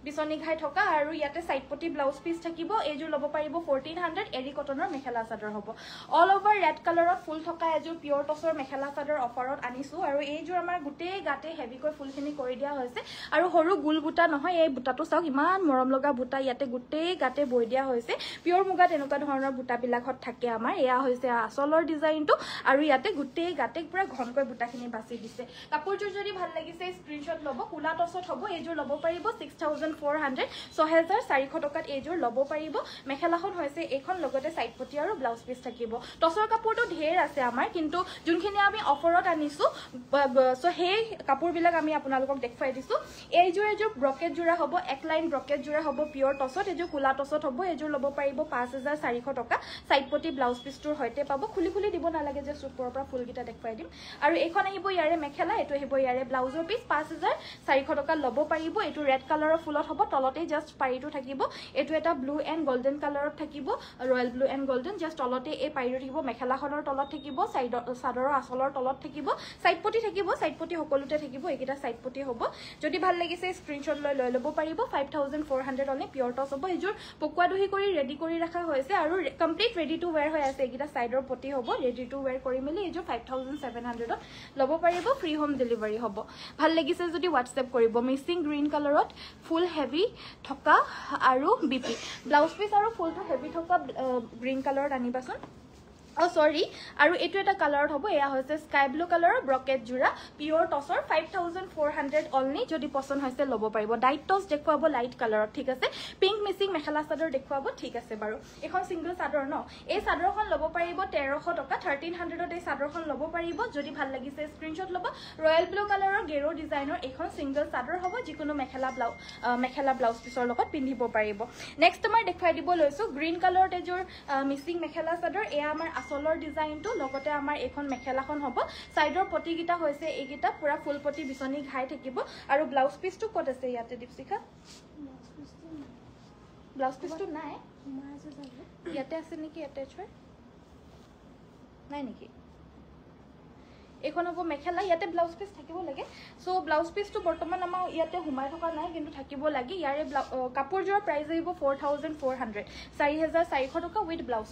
বিচনী ঘাই থকা আৰু ইয়াতে সাইড পটি ব্লাউজ পিস থাকিব এযোৰ ল'ব পাৰিব 1400 এৰি কটনৰ মেখেলা চাদৰ হ'ব অল ওভাৰ ৰেড কালাৰত ফুল থকা এযোৰ পিওৰ টসৰ মেখেলা চাদৰ অফাৰত আনিছো আৰু এইযোৰ আমাৰ গুটেই গাতে হেভিকৈ ফুলখিনি কৰি দিয়া হৈছে আৰু সৰু গুল বুটা নহয় এই বুটাটো চাওক ইমান মৰম লগা বুটা ইয়াতে গুটেই গাতে বৈ দিয়া হৈছে পিওৰ মুগা তেনেকুৱা ধৰণৰ বুটা বিলাকত থাকে আমাৰ এয়া হৈছে আসলৰ ডিজাইনটো আৰু ইয়াতে গুটেই গাতে পুৰা ঘনকৈ বুটাখিনি বাছি দিছে কাপোৰযোৰ যদি ভাল লাগিছে স্ক্ৰিনশ্বট ল'ব কুলা টসত হ'ব এইযোৰ ল'ব পাৰিব 6400 6400 টকাত এইযোৰ ল'ব পাৰিব মেখেলাখন হৈছে এইখন লগতে সাইড পটি আৰু ব্লাউজ পিস থাকিব টসৰ কাপোৰটো ঢেৰ আছে আমাৰ কিন্তু যোনখিনি আমি অফাৰত আনিছো সো সেই কাপোৰবিলাক আমি আপোনালোকক দেখুৱাই দিছো এইযোৰ ব্ৰকেট জোৰা হ'ব এক লাইন ব্ৰকেট জোৰা হ'ব পিওৰ টসত এইযোৰ কুলা টসত হ'ব এইযোৰ ল'ব পাৰিব 5400 টকা সাইড পটি ব্লাউজ পিসটোৰ হৈতে পাব খুলি দিব নালাগে যে সুপৰৰ পৰা ফুলগিটা দেখুৱাই দিম আৰু এইখন আহিব ইয়াৰে মেখেলা এটো আহিব ইয়াৰে ব্লাউজৰ পিস 5400 টকা ল'ব পাৰিব এটো ৰেড কালাৰৰ ফুলত হ'ব তলতে জাস্ট পাইটো থাকিব এটো এটা ব্লু এণ্ড গোল্ডেন কালাৰত থাকিব royal blue and golden just তলতে এই পাইটো থাকিব মেখেলাখনৰ তলত থাকিব চাদৰৰ আসলৰ তলত থাকিব সাইড পটি থাকিব সাইড পটি সকলোতে থাকিব এইকিটা সাইড পটি হ'ব যদি ভাল লাগিছে স্ক্ৰিনশ্বট লৈ ল'ব পাৰিব 5400 অনলি পিওৰ টস হ'ব এযোৰ পকুৱা দহি কৰি ৰেডি কৰি ৰাখা হৈছে আৰু কমপ্লিট ৰেডি টু ওয়্যাৰ হৈ আছে এইকিটা সাইডৰ পটি হ'ব ৰেডি টু ওয়্যাৰ কৰি মেলি এযোৰ 5700 ল'ব পাৰিব ফ্ৰী হোম ডেলিভাৰী হ'ব ভাল লাগিছে যদি WhatsApp কৰিব মিসিং গ্ৰীন কালাৰত ফুল হেভি থকা আৰু বিপি ব্লাউজ পিস আৰু ফুলটো হেভি থকা গ্ৰীন কালাৰত আনিবাচোন সৰি আৰু এটো এটা কালাৰত হ'ব এয়া হৈছে স্কাই ব্লু কালাৰৰ ব্ৰকেট জোৰা পিওৰ টসৰ 5400 অনলি যদি পছন্দ হৈছে ল'ব পাৰিব ডাইট টস দেখুৱাব লাইট কালাৰত ঠিক আছে পিংক মিসিং মেখেলা চাদৰ দেখুৱাব ঠিক আছে বাৰু এখন সিঙ্গল চাদৰ ন এই চাদৰখন ল'ব পাৰিব 1300 টকা 1300 এই চাদৰখন ল'ব পাৰিব যদি ভাল লাগিছে স্ক্ৰিনশ্বট ল'ব ৰয়েল ব্লু কালাৰৰ গেৰো ডিজাইনৰ এখন সিঙ্গল চাদৰ হ'ব যিকোনো মেখেলা ব্লাউজ পিসৰ লগত পিন্ধিব পাৰিব নেক্সট আমাৰ দেখুৱাই দিব লৈছো গ্ৰীন কালাৰত এযোৰ মিসিং মেখেলা চাদৰ এয়া আমাৰ আসলৰ ডিজাইনটো লগতে আমাৰ এখন মেখেলাখন হ'ব সাইডৰ পটিগিটা হৈছে এইগিটা পুৰা ফুল পটি বিচনী ঘাই থাকিব আৰু ব্লাউজ পিসটো কত আছে ইয়াতে দীপশিখা ব্লাউজ পিসটো নাই ইয়াতে আছে নেকি এটাচ হয় নাই নেকি এখন হ'ব মেখেলা ইয়াতে ব্লাউজ পিস থাকিব লাগে সো ব্লাউজ পিসটো বৰ্তমান আমাৰ ইয়াতে হুমাই থকা নাই কিন্তু থাকিব লাগে ইয়াৰে কাপোৰজোৰ প্ৰাইস আহিব 4400 4400 টকা উইথ ব্লাউজ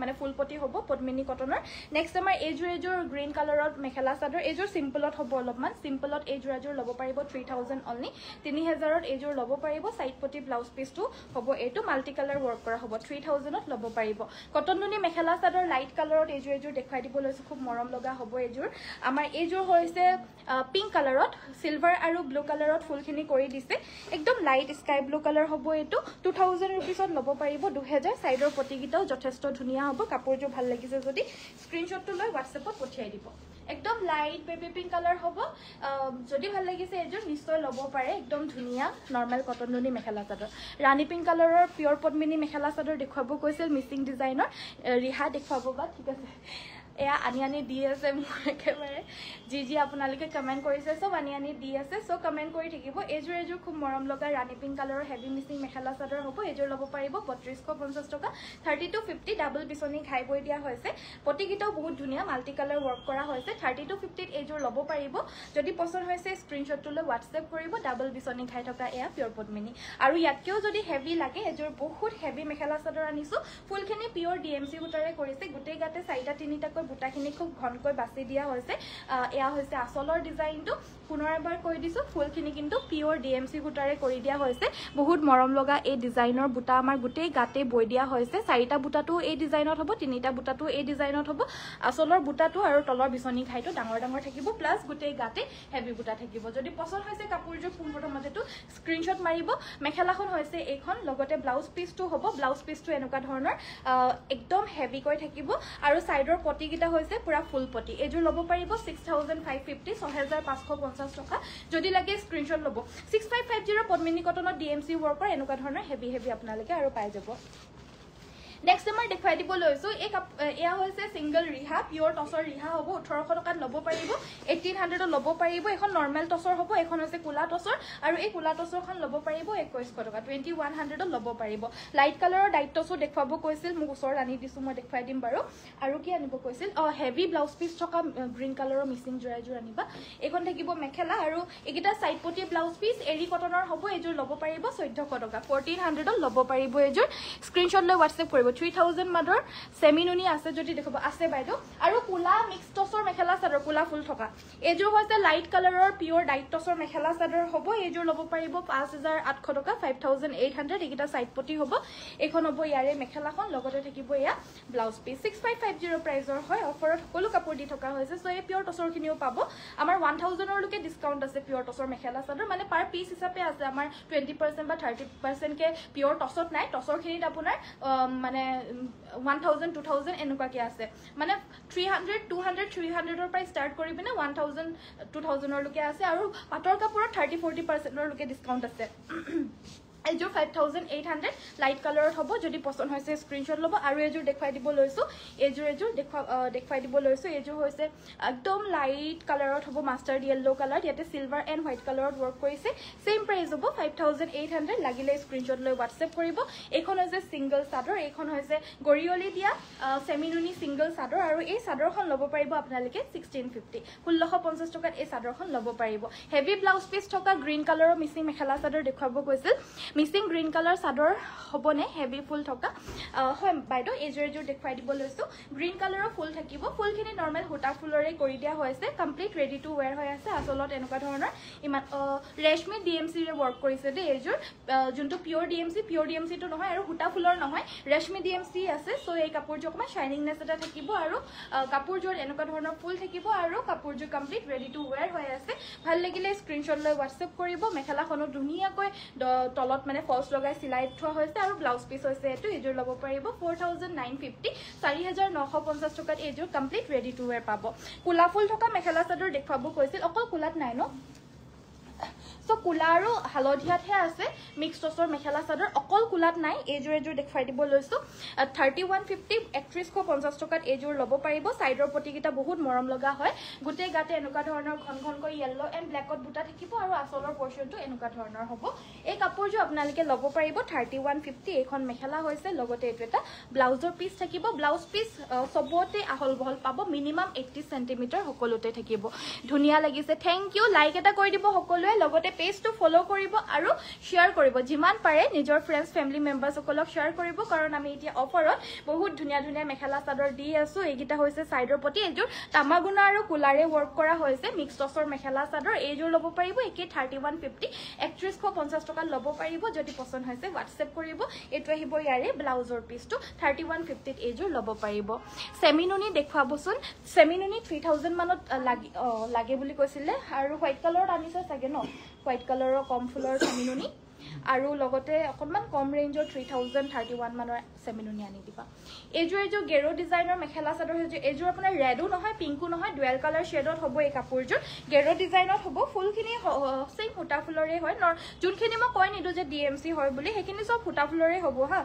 মানে ফুল পটি হ'ব পদ্মিনী কটনৰ নেক্সট আমাৰ এইযোৰ গ্ৰীণ কালাৰত মেখেলা চাদৰ এইযোৰ সিম্পলত হ'ব অলপমান সিম্পলত এই যোৰাযোৰ ল'ব পাৰিব 3000 অনলি 3000ত এইযোৰ ল'ব পাৰিব সাইড পটি ব্লাউজ পিসটো হ'ব এইটো মাল্টি কালাৰ ওয়াৰ্ক কৰা হ'ব 3000ত ল'ব পাৰিব কটন নুনি মেখেলা চাদৰ লাইট কালাৰত এইযোৰ দেখাই দিব লৈছো খুব মৰম লগা হ'ব এইযোৰ আমাৰ এইযোৰ হৈছে পিংক কালাৰত সিলভাৰ আৰু ব্লু কালাৰত ফুলখিনি কৰি দিছে একদম লাইট স্কাই ব্লু কালাৰ হ'ব এইটো 2000 रुपीसत ল'ব পাৰিব 2000 সাইডৰ পটিকিটাও যথেষ্ট ধুনিয়া হ'ব কাপোৰটো ভাল লাগিছে যদি স্ক্ৰিনশ্বটটো লৈ WhatsAppত পঠিয়াই দিব একদম লাইট বেবি পিংক কালাৰ হ'ব যদি ভাল লাগিছে এযোৰ নিশ্চয় ল'ব পাৰে একদম ধুনিয়া নৰমাল কটন নুনি মেখেলা চাদৰ ৰাণী পিংক কালাৰৰ পিয়ৰ পদ্মিনী মেখেলা চাদৰ দেখুৱাব কৈছিল মিচিং ডিজাইনৰ ৰিহা দেখুৱাব বা ঠিক আছে এয়া আনি দি আছে মোৰ একেবাৰে যি আপোনালোকে কমেন্ট কৰিছে সব আনি দি আছে সো কমেন্ট কৰি থাকিব এযোৰ খুব মৰম লগা ৰাণী পিংক কালাৰৰ হেভি মিচিং মেখেলা চাদৰ হ'ব এযোৰ ল'ব পাৰিব 3250 টকা 3250 ডাবল বিচনি ঘাই বৈ দিয়া হৈছে পটিকিটাও বহুত ধুনিয়া মাল্টি কালাৰ ওয়াৰ্ক কৰা হৈছে 3250 এযোৰ ল'ব পাৰিব যদি পছন্দ হৈছে স্ক্ৰিনশ্বটটো লৈ WhatsApp কৰিব ডাবল বিচনি ঘাই থকা এয়া পিয়ৰ পদ্মিনী আৰু ইয়াতকেও যদি হেভি লাগে এযোৰ বহুত হেভি মেখেলা চাদৰ আনিছো ফুলখিনি পিয়ৰ DMC বুটাৰে কৰিছে গুটেই গাতে 4টা 3টাকৈ বুটাখিনি খুব ঘনকৈ বাছি দিয়া হৈছে এয়া হৈছে আসলৰ ডিজাইনটো পুনৰ এবাৰ কৈ দিছো ফুলখিনি কিন্তু পিয়ৰ DMC বুটাৰে কৰি দিয়া হৈছে বহুত মৰম লগা এই ডিজাইনৰ বুটা আমাৰ গুটেই গাতে বৈ দিয়া হৈছে 4টা বুটাটো এই ডিজাইনত হ'ব 3টা বুটাটো এই ডিজাইনত হ'ব আসলৰ বুটাটো আৰু তলৰ বিচনি ঘাইটো ডাঙৰ থাকিব প্লাস গুটেই গাতে হেভি বুটা থাকিব যদি পছন্দ হৈছে কাপোৰযোৰ পোনপ্ৰথমতেটো স্ক্ৰিনশ্বট মাৰিব মেখেলাখন হৈছে এইখন লগতে ব্লাউজ পিসটো হ'ব ব্লাউজ পিসটো এনেকুৱা ধৰণৰ একদম হেভি কৈ থাকিব আৰু সাইডৰ পটি কিটা হৈছে পুৰা ফুল পটি এযোৰ ল'ব পাৰিব 6550 6550 টকা যদি লাগে স্ক্ৰিনশ্বট ল'ব 6550 পদ্মিনী কটনত DMC ওয়াৰ্কৰ এনেকুৱা ধৰণৰ হেভি আপোনালোকে আৰু পাই যাব নেক্সট আমাৰ দেখাই দিব লৈছো এয়া হৈছে সিঙ্গল ৰিহা পিয়ৰ টসৰ ৰিহা হ'ব 1800 টকাত ল'ব পাৰিব 1800 ল'ব পাৰিব এখন নৰমাল টসৰ হ'ব এখন হৈছে কোলা টসৰ আৰু এই কোলা টসৰখন ল'ব পাৰিব 2100 টকা 2100 ল'ব পাৰিব লাইট কালাৰৰ ডাইট টসো দেখুৱাব কৈছিল মোক ওচৰ আনি দিছো মই দেখাই দিম বাৰু আৰু কি আনিব কৈছিল হেভি ব্লাউজ পিস থকা গ্ৰীণ কালাৰৰ মিচিং জোৰাজোৰ আনিবা এখন থাকিব মেখেলা আৰু একিটা সাইড পটি ব্লাউজ পিস এৰি কটনৰ হ'ব এযোৰ ল'ব পাৰিব 1400 টকা 1400 ল'ব পাৰিব এযোৰ স্ক্ৰিনশ্বট লৈ WhatsApp কৰিব 3000 মাদৰ সেমি নুনি আছে যদি দেখব আছে বাইদো আৰু কুলা মিক্স টসৰ মেখেলা চাদৰ কুলা ফুল থকা এযোৰ হৈছে লাইট কালাৰৰ পিয়ৰ ডাইট টসৰ মেখেলা চাদৰ হ'ব এযোৰ ল'ব পাৰিব 5800 টকা 5800 একিটা সাইড পটি হ'ব এখন হ'ব ইয়াৰে মেখেলাখন লগতে থাকিব এয়া ব্লাউজ পিস 6550 প্ৰাইজৰ হয় অফাৰত সকলো কাপোৰ দি থকা হৈছে সো এই পিয়ৰ টসৰ খিনিও পাব আমাৰ 1000 ৰ লৈকে ডিসকাউন্ট আছে পিয়ৰ টসৰ মেখেলা চাদৰ মানে পাৰ পিস হিচাপে আছে আমাৰ 20% বা 30% কে পিয়ৰ টসত নাই টসৰ খিনিত আপোনাৰ মানে 1000 2000 এনেকুৱা কি আছে মানে 300 200 300 ৰ পৰা ষ্টাৰ্ট কৰি পিনে 1000 2000 ৰ লৈকে আছে আৰু পাটৰ কাপোৰত 30-40% ৰ লৈকে ডিসকাউন্ট আছে এযোৰ 5800 লাইট কালাৰত হ'ব যদি পছন্দ হৈছে স্ক্ৰিনশ্বট ল'ব আৰু এযোৰ দেখাই দিব লৈছো এযোৰ দেখাই দিব লৈছো এযোৰ হৈছে একদম লাইট কালাৰত হ'ব মাষ্টাৰ্ড ইয়েলো কালাৰ ইয়াতে সিলভাৰ এণ্ড হোৱাইট কালাৰত ওয়াৰ্ক কৰিছে সেম প্ৰাইস হ'ব 5800 লাগিলে স্ক্ৰিনশ্বট লৈ WhatsApp কৰিব এখন হৈছে সিঙ্গল চাদৰ এখন হৈছে গৰিয়লি দিয়া সেমি নুনি সিঙ্গল চাদৰ আৰু এই চাদৰখন ল'ব পাৰিব আপোনালোকে 1650 1650 টকাত এই চাদৰখন ল'ব পাৰিব হেভি ব্লাউজ পিস থকা গ্ৰীণ কালাৰৰ মিচিং মেখেলা চাদৰ দেখুৱাব কৈছিল মিচিং গ্ৰীণ কালাৰ চাদৰ হ'বনে হেভি ফুল থকা হয় বাইদো এযোৰ দেখাই দিব লৈছো গ্ৰীণ কালাৰৰ ফুল থাকিব ফুলখিনি নৰমাল হোটা ফুলৰে কৰি দিয়া হৈছে কমপ্লিট ৰেডি টু ওয়্যাৰ হৈ আছে আসলত এনেকুৱা ধৰণৰ ইমান ৰেশমি DMC ৰে ওয়াৰ্ক কৰিছে দে এযোৰ যোনটো পিয়ৰ DMC টো নহয় আৰু হোটা ফুলৰ নহয় ৰেশমি DMC আছে সো এই কাপোৰযোৰ অকমান শাইনিংনেস এটা থাকিব আৰু কাপোৰযোৰ এনেকুৱা ধৰণৰ ফুল থাকিব আৰু কাপোৰযোৰ কমপ্লিট ৰেডি টু ওয়্যাৰ হৈ আছে ভাল লাগিলে স্ক্ৰিনশ্বট লৈ WhatsApp কৰিব মেখেলাখনো ধুনিয়াকৈ তলত মানে ফলস লগাই সিলাই থোৱা হৈছে আৰু ব্লাউজ পিস হৈছে এটো এযোৰ ল'ব পাৰিব 4950 4950 টকাত এযোৰ কমপ্লিট ৰেডি টু ওয়্যাৰ পাব কুলা ফুল থকা মেখেলা চাদৰ দেখুৱাব কৈছিল অকল কুলাত নাই ন সো কুলা আৰু হালধিয়াতহে আছে মিক্স টসৰ মেখেলা চাদৰ অকল কুলাত নাই এযোৰ দেখাই দিব লৈছো 3150 3150 টকাত এযোৰ ল'ব পাৰিব সাইডৰ পটিকিটা বহুত মৰম লগা হয় গুটেই গাতে এনেকুৱা ধৰণৰ ঘনকৈ ইয়েলো এণ্ড ব্ল্যাকত বুটা থাকিব আৰু আসলৰ পৰ্চনটো এনেকুৱা ধৰণৰ হ'ব এই কাপোৰযোৰ আপোনালোকে ল'ব পাৰিব 3150 এইখন মেখেলা হৈছে লগতে এইটো এটা ব্লাউজৰ পিস থাকিব ব্লাউজ পিস সবতে আহল বহল পাব মিনিমাম 80 সেন্টিমিটাৰ সকলোতে থাকিব ধুনিয়া লাগিছে থ্যাংক ইউ লাইক এটা কৰি দিব সকলোৱে লগতে পেজটো ফলো কৰিব আৰু শেয়াৰ কৰিব যিমান পাৰে নিজৰ ফ্ৰেন্ডছ ফ্যামিলি মেম্বাৰছ সকলক শেয়াৰ কৰিব কাৰণ আমি এতিয়া অফাৰত বহুত ধুনিয়া ধুনিয়া মেখেলা চাদৰ দি আছো এইগিটা হৈছে সাইডৰ প্ৰতি এজোৰ তামাগুনা আৰু কুলাৰে ওয়াৰ্ক কৰা হৈছে মিক্স টসৰ মেখেলা চাদৰ এইজোৰ ল'ব পাৰিব একে 3150 3150 টকা ল'ব পাৰিব যদি পছন্দ হৈছে WhatsApp কৰিব এটো আহিব ইয়াৰে ব্লাউজৰ পিসটো 3150 এইজোৰ ল'ব পাৰিব সেমিনুনি দেখুৱাবচোন সেমিনুনি 3000 মানত লাগে বুলি কৈছিলে আৰু হোৱাইট কালাৰত আনিছে চাগে ন হোৱাইট কালাৰৰ কম ফুলৰ সেমিনুনি আৰু লগতে অকনমান কম ৰেঞ্জৰ 3031 মানৰ সেমিনুনি আনি দিবা এজোৰ গেৰো ডিজাইনৰ মেখেলা চাদৰ এজোৰ আপোনাৰ ৰেডো নহয় পিংকো নহয় ডুৱেল কালাৰ শেডত হ'ব এই কাপোৰজোৰ গেৰো ডিজাইনত হ'ব ফুলখিনি সেই ফুটা ফুলৰে হয় যোনখিনি মই কৈ নিদো যে ডিএমসি হয় বুলি হেখিনি সব ফুটা ফুলৰে হ'ব হা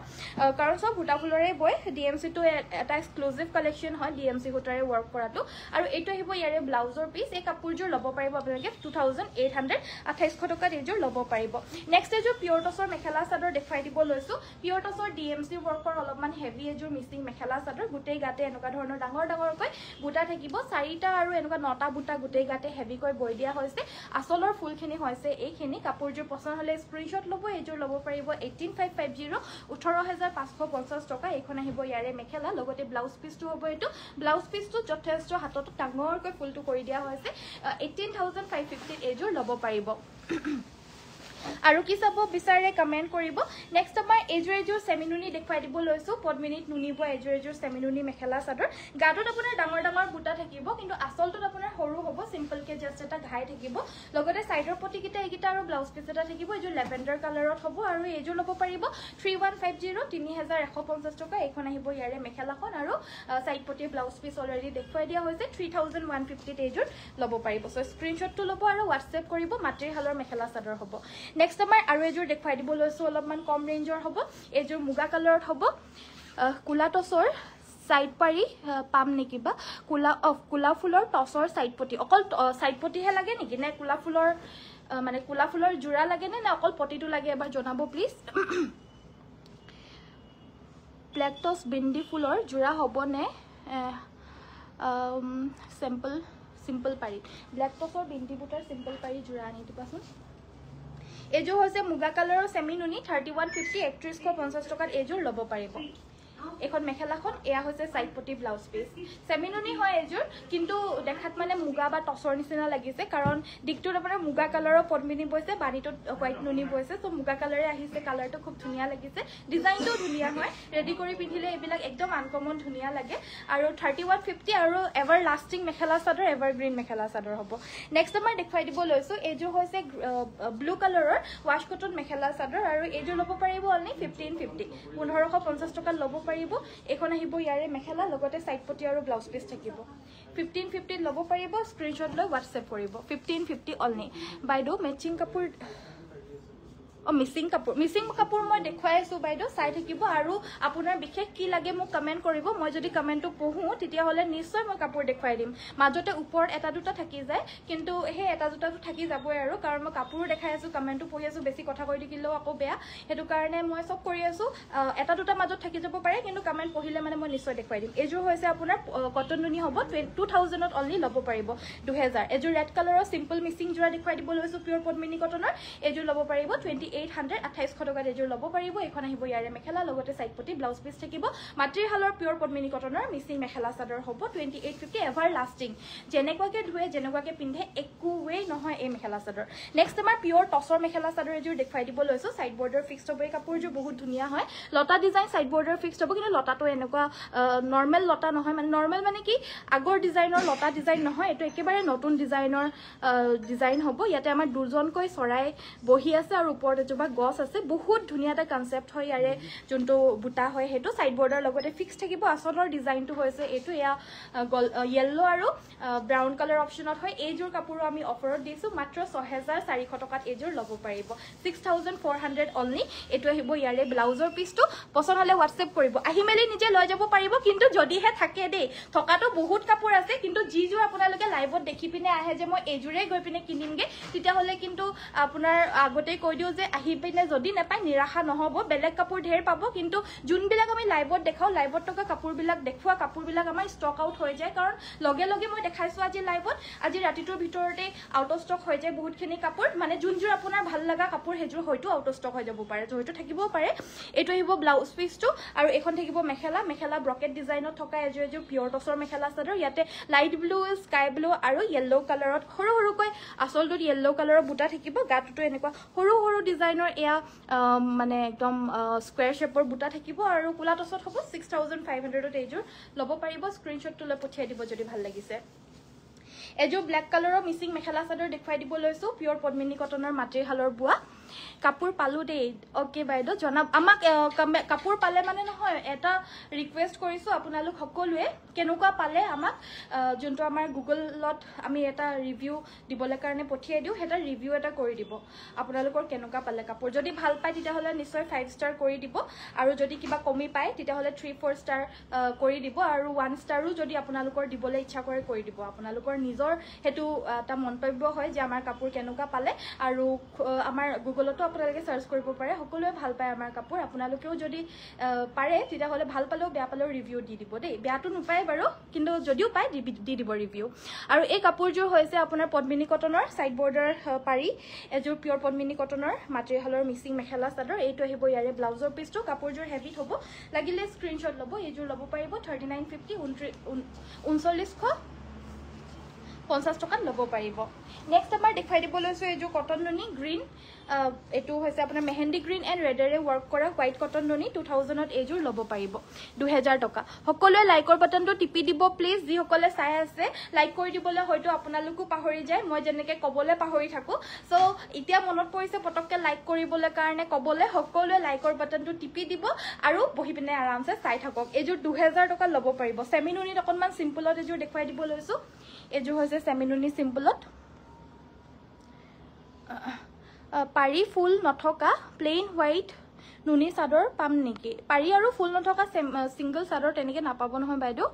কাৰণ সব ফুটা ফুলৰে বয় ডিএমসি টো এটা এক্সক্লুসিভ কালেকশন হয় ডিএমসি ফুটাৰে ওয়াৰ্ক কৰাটো আৰু এইটো আহিব ইয়াৰে ব্লাউজৰ পিস এই কাপোৰজোৰ ল'ব পাৰিব আপোনালোকে 2828 টকাত এইজোৰ ল'ব পাৰিব নেক্সট এজোৰ পিওৰ টসৰ মেখেলা চাদৰ দেখাই দিব লৈছো পিওৰ টসৰ ডিএমসি ওয়াৰ্কৰ অলপমান হেভি এজোৰ মিসিং মেখেলা চাদৰ গুটেই গাতে এনেকুৱা ধৰণৰ ডাঙৰকৈ বুটা থাকিব চাৰিটা আৰু এনেকুৱা নটা বুটা গুটেই গাতে হেভিকৈ বৈ দিয়া হৈছে আসলৰ ফুলখিনি হৈছে এইখিনি কাপোৰজোৰ পছন্দ হলে স্ক্ৰিনশ্বট ল'ব এইজোৰ ল'ব পাৰিব 18550 18550 টকা এইখন আহিব ইয়াৰে মেখেলা লগতে ব্লাউজ পিসটো হ'ব এটো ব্লাউজ পিসটো যথেষ্ট হাতত ডাঙৰকৈ ফুলটো কৰি দিয়া হৈছে 18550 এইজোৰ ল'ব পাৰিব আৰু কি চাব বিচাৰে কমেন্ট কৰিব নেক্সট আমাৰ এজোৰ সেমিনুনি দেখাই দিব লৈছো পদ্মিনীত নুনিব এজোৰ সেমিনুনি মেখেলা চাদৰ গাটোত আপোনাৰ ডাঙৰ বুটা থাকিব কিন্তু আসলটোত আপোনাৰ সৰু হ'ব সিম্পল কে জাস্ট এটা ঘাই থাকিব লগতে সাইডৰ পটিকিটা এইকিটা আৰু ব্লাউজ পিস এটা থাকিব এজোৰ লেভেন্ডাৰ কালাৰত হ'ব আৰু এজোৰ ল'ব পাৰিব 3150 3150 টকা এইখন আহিব ইয়াৰে মেখেলাখন আৰু সাইড পটি ব্লাউজ পিস অলৰেডি দেখুৱাই দিয়া হৈছে 3150 এজোৰ ল'ব পাৰিব সো স্ক্ৰিনশ্বটটো ল'ব আৰু WhatsApp কৰিব মাটিৰহালৰ মেখেলা চাদৰ হ'ব নেক্সট আমাৰ আৰু এজোৰ দেখাই দিব লৈছো অলপমান কম ৰেঞ্জৰ হ'ব এজোৰ মুগা কালাৰত হ'ব কুলা টসৰ সাইড পাৰি পাম নেকি বা কুলা ফুলৰ টসৰ সাইড পটি অকল সাইড পটিহে লাগে নেকি নে কুলা ফুলৰ মানে কুলা ফুলৰ জোৰা লাগে নে অকল পটিটো লাগে এবাৰ জনাব প্লিজ ব্ল্যাক টস বিন্দি ফুলৰ জোৰা হ'ব নে সিম্পল পাৰি ব্ল্যাক টসৰ বিন্দি বুটাৰ সিম্পল পাৰি জোৰা আনি দিবাচোন এজোৰ হৈছে মুগা কালাৰৰ সেমিনুনি 3150 3150 টকাত এজোৰ ল'ব পাৰিব এখন মেখেলাখন এয়া হৈছে সাইড পটি ব্লাউজ পিস সেমিনুনি হয় এজোৰ কিন্তু দেখাত মানে মুগা বা টসৰ নিচিনা লাগিছে কাৰণ দিকটোৰ আপোনাৰ মুগা কালাৰৰ পদ্মিনী বৈছে বাণীটোত হোৱাইট নুনি বৈছে সো মুগা কালাৰে আহিছে কালাৰটো খুব ধুনিয়া লাগিছে ডিজাইনটো ধুনিয়া হয় ৰেডি কৰি পিন্ধিলে এইবিলাক একদম আনকমন ধুনিয়া লাগে আৰু 3150 আৰু ever lasting mekhela chador evergreen mekhela chador হ'ব নেক্সট আমাৰ দেখাই দিব লৈছো এজোৰ হৈছে ব্লু কালাৰৰ ওয়াশ কটন মেখেলা চাদৰ আৰু এজোৰ ল'ব পাৰিব অনলি 1550 1550 টকা ল'ব পাৰিব এখন আহিব ইয়াৰে মেখেলা লগতে সাইড পটি আৰু ব্লাউজ পিস থাকিব 1550 ল'ব পাৰিব স্ক্ৰিনশ্বট লৈ WhatsApp কৰিব 1550 অনলি বাইদো মেচিং কাপোৰ মিসিং কাপোৰ মই দেখুৱাই আছো বাইদেউ চাই থাকিব আৰু আপোনাৰ বিশেষ কি লাগে মোক কমেন্ট কৰিব মই যদি কমেন্টটো পঢ়ো তেতিয়া হলে নিশ্চয় মই কাপোৰ দেখুৱাই দিম মাজতে ওপৰত এটা দুটা থাকি যায় কিন্তু হে এটা দুটাটো থাকি যাবই আৰু কাৰণ মই কাপোৰ দেখাই আছো কমেন্টটো পঢ়ি আছো বেছি কথা কৈ দিকিলেও আকৌ বেয়া হেতু কাৰণে মই সব কৰি আছো এটা দুটা মাজত থাকি যাব পাৰে কিন্তু কমেন্ট পঢ়িলে মানে মই নিশ্চয় দেখুৱাই দিম এজোৰ হৈছে আপোনাৰ কটন নুনি হ'ব 2000 ত অনলি ল'ব পাৰিব 2000 এজোৰ ৰেড কালাৰৰ সিম্পল মিক্সিং জোৰা দেখুৱাই দিব লৈছো পিওৰ পদ্মিনী কটনৰ এজোৰ ল'ব পাৰিব 2828 টকাত এজোৰ ল'ব পাৰিব এখন আহিব ইয়াৰে মেখেলা লগতে সাইড পটি ব্লাউজ পিস থাকিব মাটিৰহালৰ পিওৰ পদ্মিনী কটনৰ মিক্সিং মেখেলা চাদৰ হ'ব 2850 এভাৰ লাস্টিং যেনেকুৱাকে ধুৱে যেনেকুৱাকে পিন্ধে একোৱে নহয় এই মেখেলা চাদৰ নেক্সট আমাৰ পিওৰ টসৰ মেখেলা চাদৰ এজোৰ দেখুৱাই দিব লৈছো সাইড বৰ্ডাৰ ফিক্সড হ'ব এই কাপোৰজোৰ বহুত ধুনিয়া হয় লতা ডিজাইন সাইড বৰ্ডাৰ ফিক্সড হ'ব কিন্তু লতাটো এনেকুৱা নৰ্মেল লতা নহয় মানে নৰ্মেল মানে কি আগৰ ডিজাইনৰ লতা ডিজাইন নহয় এটো একেবাৰে নতুন ডিজাইনৰ ডিজাইন হ'ব ইয়াতে আমাৰ দুজনকৈ চৰাই বহি আছে আৰু ওপৰত এজোবা গছ আছে বহুত ধুনিয়া এটা কনসেপ্ট হয় ইয়াৰে যোনটো বুটা হয় হেতু সাইড বৰ্ডাৰ লগতে ফিক্স থাকিব আসলৰ ডিজাইনটো হৈছে এটো এয়া ইয়েলো আৰু ব্ৰাউন কালাৰ অপচনত হয় এইজোৰ কাপোৰ আমি অফাৰত দিছো মাত্ৰ 6400 টকাত এইজোৰ ল'ব পাৰিব 6400 অনলি এটো আহিব ইয়াৰে ব্লাউজৰ পিসটো পছন্দ হলে WhatsApp কৰিব আহি মেলি নিজে লৈ যাব পাৰিব কিন্তু যদিহে থাকে দেই থকাটো বহুত কাপোৰ আছে কিন্তু জিজোৰ আপোনালোকে লাইভত দেখি পিনে আহে যে মই এইজোৰে গৈ পিনে কিনিমগে তেতিয়া হলে কিন্তু আপোনাৰ আগতে কৈ দিও যে আহি পিনে যদি নাপায় নিৰাশা নহব বেলেগ কাপোৰ ঢেৰ পাব কিন্তু যোনবিলাক আমি লাইভত দেখাও লাইভত থকা কাপোৰবিলাক দেখুৱা কাপোৰবিলাক আমাৰ ষ্টক আউট হৈ যায় কাৰণ লগে লগে মই দেখাইছো আজি লাইভত আজি ৰাতিটোৰ ভিতৰতে আউট অফ ষ্টক হৈ যায় বহুতখিনি কাপোৰ মানে যোনযোৰ আপোনাৰ ভাল লগা কাপোৰ হেজুৰ হয়তো আউট অফ ষ্টক হৈ যাব পাৰে হয়তো থাকিবও পাৰে এটো আহিব ব্লাউজ পিসটো আৰু এখন থাকিব মেখেলা মেখেলা ব্ৰকেট ডিজাইনত থকা এজোৰ পিয়ৰ টছৰ মেখেলা চাদৰ ইয়াতে লাইট ব্লু স্কাই ব্লু আৰু ইয়েলো কালাৰত সৰু সৰুকৈ আচলটোত ইয়েলো কালাৰৰ বুটা থাকিব গাটোটো এনেকুৱা সৰু সৰু ডিজাইনৰ এয়া মানে একদম স্কয়াৰ শেপৰ বুটা থাকিব আৰু কোলা টছত হ'ব 6500 ত এজোৰ লব পাৰিব স্ক্ৰিনশ্বটটো লৈ পঠিয়াই দিব যদি ভাল লাগিছে এজো ব্ল্যাক কালাৰৰ মিসিং মেখেলা চাদৰ দেখুৱাই দিব লৈছো পিয়ৰ পদ্মিনী কটনৰ মাটিৰ হালৰ বুৱা কাপোৰ পালো দেই ওকে বাইদো জনাব আমাক কাপোৰ পালে মানে নহয় এটা ৰিকুৱেষ্ট কৰিছো আপোনালোক সকলোৱে কেনেকুৱা পালে আমাক যোনটো আমাৰ গুগলত আমি এটা ৰিভিউ দিবলৈ কাৰণে পঠিয়াই দিও হেটা ৰিভিউ এটা কৰি দিব আপোনালোকৰ কেনেকুৱা পালে কাপোৰ যদি ভাল পায় তেতিয়া হলে নিশ্চয় 5 ষ্টাৰ কৰি দিব আৰু যদি কিবা কমি পায় তেতিয়া হলে 3-4 ষ্টাৰ কৰি দিব আৰু 1 ষ্টাৰো যদি আপোনালোকৰ দিবলৈ ইচ্ছা কৰে কৰি দিব আপোনালোকৰ নিজৰ হেতু এটা মন্তব্য হয় যে আমাৰ কাপোৰ কেনেকুৱা পালে আৰু আমাৰ গুগলতো আপোনালোকে সাৰ্চ কৰিব পাৰে সকলোৱে ভাল পায় আমাৰ কাপোৰ আপোনালোকেও যদি পাৰে তেতিয়া হলে ভাল পালেও বেয়া পালেও ৰিভিউ দি দিব দেই বেয়াটো নোপায় বাৰু কিন্তু যদিও পায় দি দিব ৰিভিউ আৰু এই কাপোৰযোৰ হৈছে আপোনাৰ পদ্মিনী কটনৰ সাইড বৰ্ডাৰ পাৰি এজোৰ পিয়ৰ পদ্মিনী কটনৰ মাটিৰ হালৰ মিসিং মেখেলা চাদৰ এইটো আহিব ইয়াৰে ব্লাউজৰ পিসটো কাপোৰযোৰ হেভি হ'ব লাগিলে স্ক্ৰিনশ্বট ল'ব এইযোৰ ল'ব পাৰিব 3950 3950 টকাত ল'ব পাৰিব নেক্সট আমাৰ দেখাই দিব লৈছো এইযোৰ কটন নুনি গ্ৰীন এটো হৈছে আপোনাৰ মেহেন্দি গ্ৰীন এণ্ড ৰেডেৰে ৱৰ্ক কৰা হোৱাইট কটন নুনি 2000 ত এইযোৰ ল'ব পাৰিব 2000 টকা সকলোৱে লাইকৰ বাটনটো টিপি দিব প্লিজ যি সকলে চাই আছে লাইক কৰি দিবলৈ হয়তো আপোনালোকো পাহৰি যায় মই যেনেকে কবলে পাহৰি থাকো সো এতিয়া মনত পৰিছে পটককে লাইক কৰিবলৈ কাৰণে কবলে সকলোৱে লাইকৰ বাটনটো টিপি দিব আৰু বহি পিনে আৰামছে চাই থাকক এইযোৰ 2000 টকা ল'ব পাৰিব সেমি নুনিত অকনমান সিম্পলত এইযোৰ দেখুৱাই দিব লৈছো এইযোৰ হৈছে সেমি নুনি সিম্পলত পাৰি ফুল নথকা প্লেন হোৱাইট নুনি চাদৰ পাম নেকি পাৰি আৰু ফুল নথকা সিঙ্গল চাদৰ তেনেকে নাপাব নহয় বাইদেউ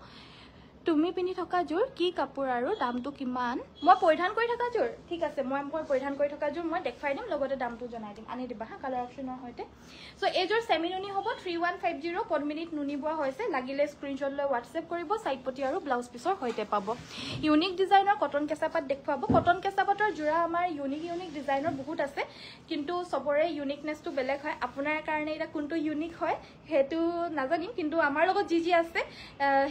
তুমি পিনি থকা জোৰ কি কাপোৰ আৰু দামটো কিমান মই পৰিধান কৰি থকা জোৰ ঠিক আছে মই পৰিধান কৰি থকা জোৰ মই দেখাই দিম লগতে দামটো জনাই দিম আনি দিবা হা কালাৰ অপচনৰ হৈতে সো এজোৰ সেমি নুনি হ'ব 3150 per minute নুনি বুৱা হৈছে লাগিলে স্ক্ৰিনশ্বট লৈ WhatsApp কৰিব সাইড পটি আৰু ব্লাউজ পিছৰ হৈতে পাব ইউনিক ডিজাইনৰ কটন কেঁচাপাত দেখুৱাব কটন কেঁচাপাতৰ জোৰা আমাৰ ইউনিক ডিজাইনৰ বহুত আছে কিন্তু সবৰে ইউনিকনেসটো বেলেগ হয় আপোনাৰ কাৰণে এটা কোনটো ইউনিক হয় হেতু নাজানিম কিন্তু আমাৰ লগত যি আছে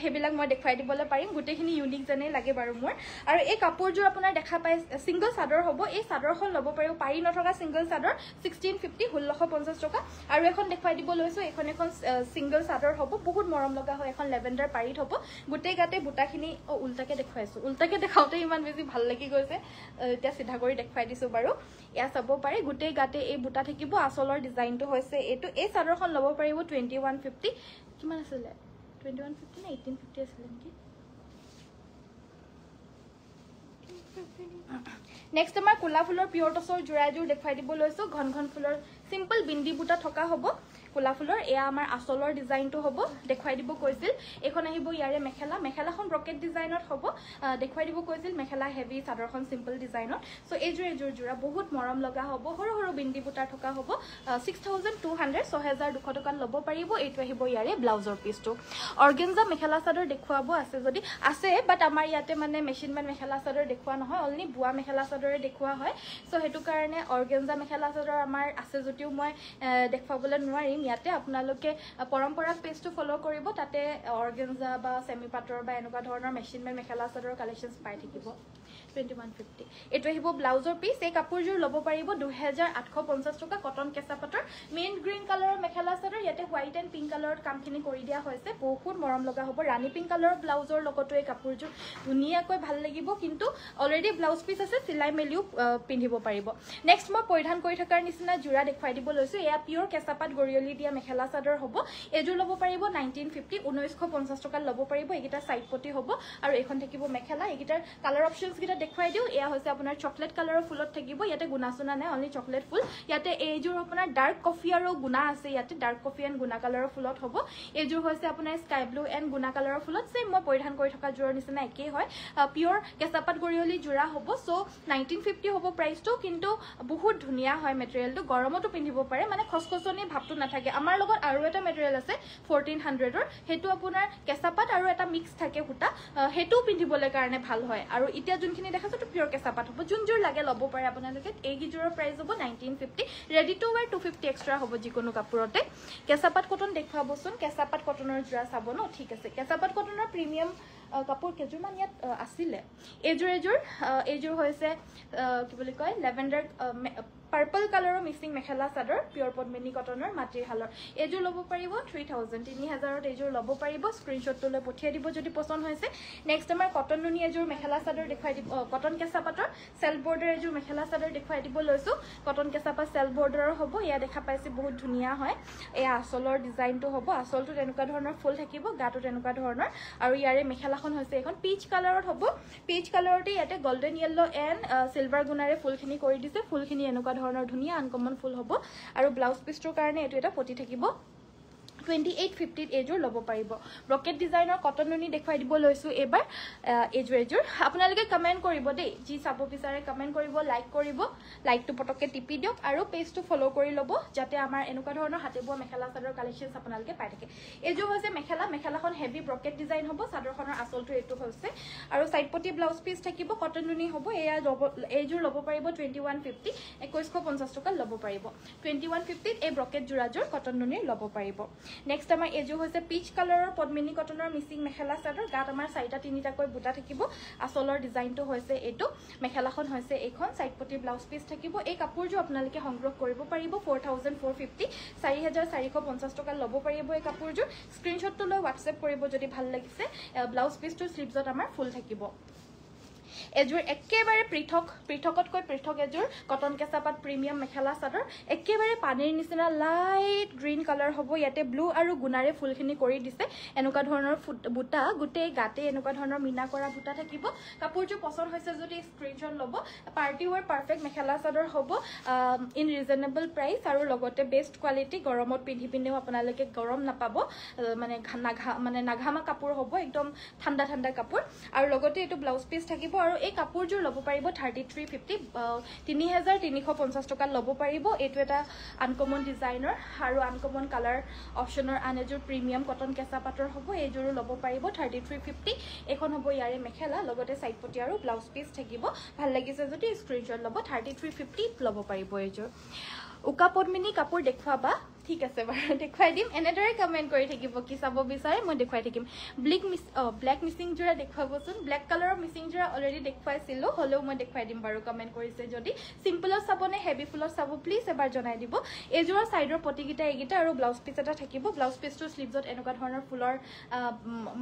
হেবিলাক মই দেখাই দিব পাৰিম গুটেখিনি ইউনিক জানে লাগে বাৰু মোৰ আৰু এই কাপোৰযোৰ আপোনাৰ দেখা পাই সিঙ্গল চাদৰ হ'ব এই চাদৰখন ল'ব পাৰিব পাৰি নথকা সিঙ্গল চাদৰ 1650 1650 টকা আৰু এখন দেখাই দিব লৈছো এখন সিঙ্গল চাদৰ হ'ব বহুত মৰম লগা হয় এখন লেভেন্ডাৰ পাৰিত হ'ব গুটে গাতে বুটাখিনি উল্টাকে দেখাইছো উল্টাকে দেখাওতে ইমান বেছি ভাল লাগি গৈছে এতিয়া সিধা কৰি দেখাই দিছো বাৰু ইয়া চাব পাৰে গুটে গাতে এই বুটা থাকিব আসলৰ ডিজাইনটো হৈছে এটো এই চাদৰখন ল'ব পাৰিব 2150 কিমান আছিল 2150 নে 1850 আছিল নেকি নেক্সট আমাৰ কোলা ফুলৰ পিয়ৰ টছৰ জোৰাজোৰ দেখাই দিব লৈছো ঘন ফুলৰ সিম্পল বিন্দি বুটা থকা হ'ব কোলা ফুলৰ এয়া আমাৰ আসলৰ ডিজাইনটো হ'ব দেখাই দিব কৈছিল এখন আহিব ইয়াৰে মেখেলাখন ব্ৰকেট ডিজাইনত হ'ব দেখাই দিব কৈছিল মেখেলা হেভি চাদৰখন সিম্পল ডিজাইনত সো এজোৰ জোৰা বহুত মৰম লগা হ'ব সৰু সৰু বিন্দি বুটা থকা হ'ব 6200 6200 টকা ল'ব পাৰিব এইটো আহিব ইয়াৰে ব্লাউজৰ পিসটো অৰ্গেনজা মেখেলা চাদৰ দেখুৱাব আছে যদি আছে বাট আমাৰ ইয়াতে মানে মেচিন মান মেখেলা চাদৰ দেখুৱা নহয় অনলি বুৱা মেখেলা চাদৰে দেখুৱা হয় সো হেতু কাৰণে অৰ্গেনজা মেখেলা চাদৰ আমাৰ আছে যদিও মই দেখুৱাবলৈ নোৱাৰিম ইয়াতে আপোনালোকে পৰম্পৰাক পেজটো ফলো কৰিব তাতে অৰ্গেনজা বা সেমি পাটৰ বা এনেকুৱা ধৰণৰ মেচিন মান মেখেলা চাদৰ কালেকশনছ পাই থাকিব 2150 এটো আহিব ব্লাউজৰ পিস এই কাপোৰযোৰ ল'ব পাৰিব 2850 টকা কটন কেঁচা পাটৰ মেইন গ্ৰীন কালাৰৰ মেখেলা চাদৰ ইয়াতে হোৱাইট এণ্ড পিংক কালাৰত কামখিনি কৰি দিয়া হৈছে বহুত মৰম লগা হ'ব ৰাণী পিংক কালাৰৰ ব্লাউজৰ লগতো এই কাপোৰযোৰ ধুনীয়াকৈ ভাল লাগিব কিন্তু অলৰেডি ব্লাউজ পিস আছে সিলাই মেলিও পিন্ধিব পাৰিব নেক্সট মই পৰিধান কৰি থকাৰ নিচিনা জোৰা দেখাই দিব লৈছো এয়া পিয়ৰ কেঁচা পাট গৰিয়লি দিয়া মেখেলা চাদৰ হ'ব এজোৰ ল'ব পাৰিব 1950 1950 টকা ল'ব পাৰিব এইগিটা সাইড পটি হ'ব আৰু এখন থাকিব মেখেলা এইগিটাৰ কালাৰ অপচনছ গিটা দেখুৱাই দিও এয়া হৈছে আপোনাৰ চকলেট কালাৰৰ ফুলত থাকিব ইয়াতে গুণা সুনা নাই অনলি চকলেট ফুল ইয়াতে এইজোৰ আপোনাৰ ডাৰ্ক কফি আৰু গুণা আছে ইয়াতে ডাৰ্ক কফি এণ্ড গুণা কালাৰৰ ফুলত হ'ব এইজোৰ হৈছে আপোনাৰ স্কাই ব্লু এণ্ড গুণা কালাৰৰ ফুলত সেম মই পৰিধান কৰি থকা জোৰৰ নিচিনা একেই হয় পিওৰ কেঁচাপাত গৰিয়লি জোৰা হ'ব সো 1950 হ'ব প্ৰাইসটো কিন্তু বহুত ধুনিয়া হয় মেটেৰিয়েলটো গৰমতো পিন্ধিব পাৰে মানে খসখসনি ভাবটো নাথাকে আমাৰ লগত আৰু এটা মেটেৰিয়েল আছে 1400 ৰ হেতু আপোনাৰ কেঁচাপাত আৰু এটা মিক্স থাকে হুটা হেতু পিন্ধিবলৈ কাৰণে ভাল হয় আৰু এতিয়া যোনখিনি দেখাছো তো পিওৰ কেঁচাপাত হ'ব যোনজোৰ লাগে ল'ব পাৰে আপোনালোকে এই গিজোৰৰ প্ৰাইস হ'ব 1950 ৰেডি টু ওয়্যাৰ 250 এক্সট্ৰা হ'ব যিকোনো কাপোৰতে কেঁচাপাত কটন দেখুৱাবচোন কেঁচাপাত কটনৰ জোৰা চাব ন ঠিক আছে কেঁচাপাত কটনৰ প্ৰিমিয়াম কাপোৰ কেজুৰমান ইয়াত আছিলে এইজোৰ হৈছে কি বুলি কয় লেভেণ্ডাৰ পাৰ্পল কালাৰৰ মিক্সিং মেখেলা চাদৰ পিওৰ পদ্মিনী কটনৰ মাটিৰ হালৰ এইজোৰ ল'ব পাৰিব 3000 3000ত এইজোৰ ল'ব পাৰিব স্ক্ৰিনশ্বটটো লৈ পঠিয়াই দিব যদি পছন্দ হৈছে নেক্সট আমাৰ কটন নুনি এজোৰ মেখেলা চাদৰ দেখুৱাই দিব কটন কেঁচাপাতৰ সেল্ফ বৰ্ডাৰ এজোৰ মেখেলা চাদৰ দেখুৱাই দিব লৈছো কটন কেঁচাপাত সেল্ফ বৰ্ডাৰৰ হ'ব এয়া দেখা পাইছে বহুত ধুনীয়া হয় এয়া আচলৰ ডিজাইনটো হ'ব আচলটো তেনেকুৱা ধৰণৰ ফুল থাকিব গাটো তেনেকুৱা ধৰণৰ আৰু ইয়াৰে মেখেলাখন হৈছে এখন পিচ কালাৰত হ'ব পিচ কালাৰতে ইয়াতে গোল্ডেন ইয়েলো এণ্ড সিলভাৰ গুণাৰে ফুলখিনি কৰি দিছে ফুলখিনি এনেকুৱা ধৰণৰ ধুনিয়া আনকমন ফুল হ'ব আৰু ব্লাউজ পিছটোৰ কাৰণে এটো এটা পটি থাকিব 2850 এজোৰ ল'ব পাৰিব ব্ৰকেট ডিজাইনৰ কটন নুনি দেখুৱাই দিব লৈছো এবাৰ এজোৰ আপোনালোকে কমেন্ট কৰিব দেই যি চাব বিচাৰে কমেন্ট কৰিব লাইক কৰিব লাইকটো পটককে টিপি দিয়ক আৰু পেজটো ফলো কৰি ল'ব যাতে আমাৰ এনেকুৱা ধৰণৰ হাতেবোৱা মেখেলা চাদৰ কালেকশনছ আপোনালোকে পাই থাকে এজোৰ হৈছে মেখেলাখন হেভি ব্ৰকেট ডিজাইন হ'ব চাদৰখনৰ আচলটো এটো হৈছে আৰু সাইড পটি ব্লাউজ পিস থাকিব কটন নুনি হ'ব এয়া এজোৰ ল'ব পাৰিব 2150 2150 টকা ল'ব পাৰিব 2150 এই ব্ৰকেট জোৰাজোৰ কটন নুনিৰ ল'ব পাৰিব নেক্সট আমাৰ এজো হৈছে পিচ কালাৰৰ পদ্মিনী কটনৰ মিক্সিং মেখেলা চাদৰ গাত আমাৰ 4-3টাকৈ বুটা থাকিব আচলৰ ডিজাইনটো হৈছে এটো মেখেলাখন হৈছে এইখন সাইড পটি ব্লাউজ পিস থাকিব এই কাপোৰজো আপোনালোকে সংগ্ৰহ কৰিব পাৰিব 4450 4450 টকা ল'ব পাৰিব এই কাপোৰজো স্ক্ৰিনশ্বটটো লৈ WhatsApp কৰিব যদি ভাল লাগিছে ব্লাউজ পিসটো স্লিভছত আমাৰ ফুল থাকিব এজোৰ একেবাৰে পৃথকতকৈ পৃথক এজোৰ কটন কেঁচাপাত প্ৰিমিয়াম মেখেলা চাদৰ একেবাৰে পানীৰ নিচিনা লাইট গ্ৰীন কালাৰ হ'ব ইয়াতে ব্লু আৰু গুণাৰে ফুলখিনি কৰি দিছে এনেকুৱা ধৰণৰ বুটা গুটেই গাতে এনেকুৱা ধৰণৰ মিনা কৰা বুটা থাকিব কাপোৰজো পছন্দ হৈছে যদি স্ক্ৰিনশ্বট ল'ব party where perfect mekhela chador হ'ব ইন ৰিজনেবল প্ৰাইস আৰু লগতে বেষ্ট কোৱালিটি গৰমত পিন্ধি পিনেও আপোনালোকে গৰম নাপাব মানে নাঘামা কাপোৰ হ'ব একদম ঠাণ্ডা ঠাণ্ডা কাপোৰ আৰু লগতে এটো ব্লাউজ পিস থাকিব আৰু এই কাপোৰজোৰ ল'ব পাৰিব 3350 3350 টকা ল'ব পাৰিব এটো এটা আনকমন ডিজাইনৰ আৰু আনকমন কালাৰ অপচনৰ আনেজোৰ প্ৰিমিয়াম কটন কেঁচাপাতৰ হ'ব এইজোৰো ল'ব পাৰিব 3350 এখন হ'ব ইয়াৰে মেখেলা লগতে সাইড পটি আৰু ব্লাউজ পিস থাকিব ভাল লাগিছে যদি স্ক্ৰিনশ্বট ল'ব 3350 ল'ব পাৰিব এইজোৰ উকা পদ্মিনী কাপোৰ দেখুৱাবা ঠিক আছে বাৰু দেখুৱাই দিম এনেদৰে কমেন্ট কৰি থাকিব কি চাব বিচাৰে মই দেখুৱাই থাকিম ব্ল্যাক মিসিং জোৰা দেখুৱাবচোন ব্ল্যাক কালাৰৰ মিসিং জোৰা অলৰেডি দেখুৱাইছিলো হলেও মই দেখুৱাই দিম বাৰু কমেন্ট কৰিছে যদি সিম্পলত চাবনে হেভি ফুলত চাব প্লিজ এবাৰ জনাই দিব এজোৰা সাইডৰ পটিকিটা এগিটা আৰু ব্লাউজ পিস এটা থাকিব ব্লাউজ পিসটো স্লিভছত এনেকুৱা ধৰণৰ ফুলৰ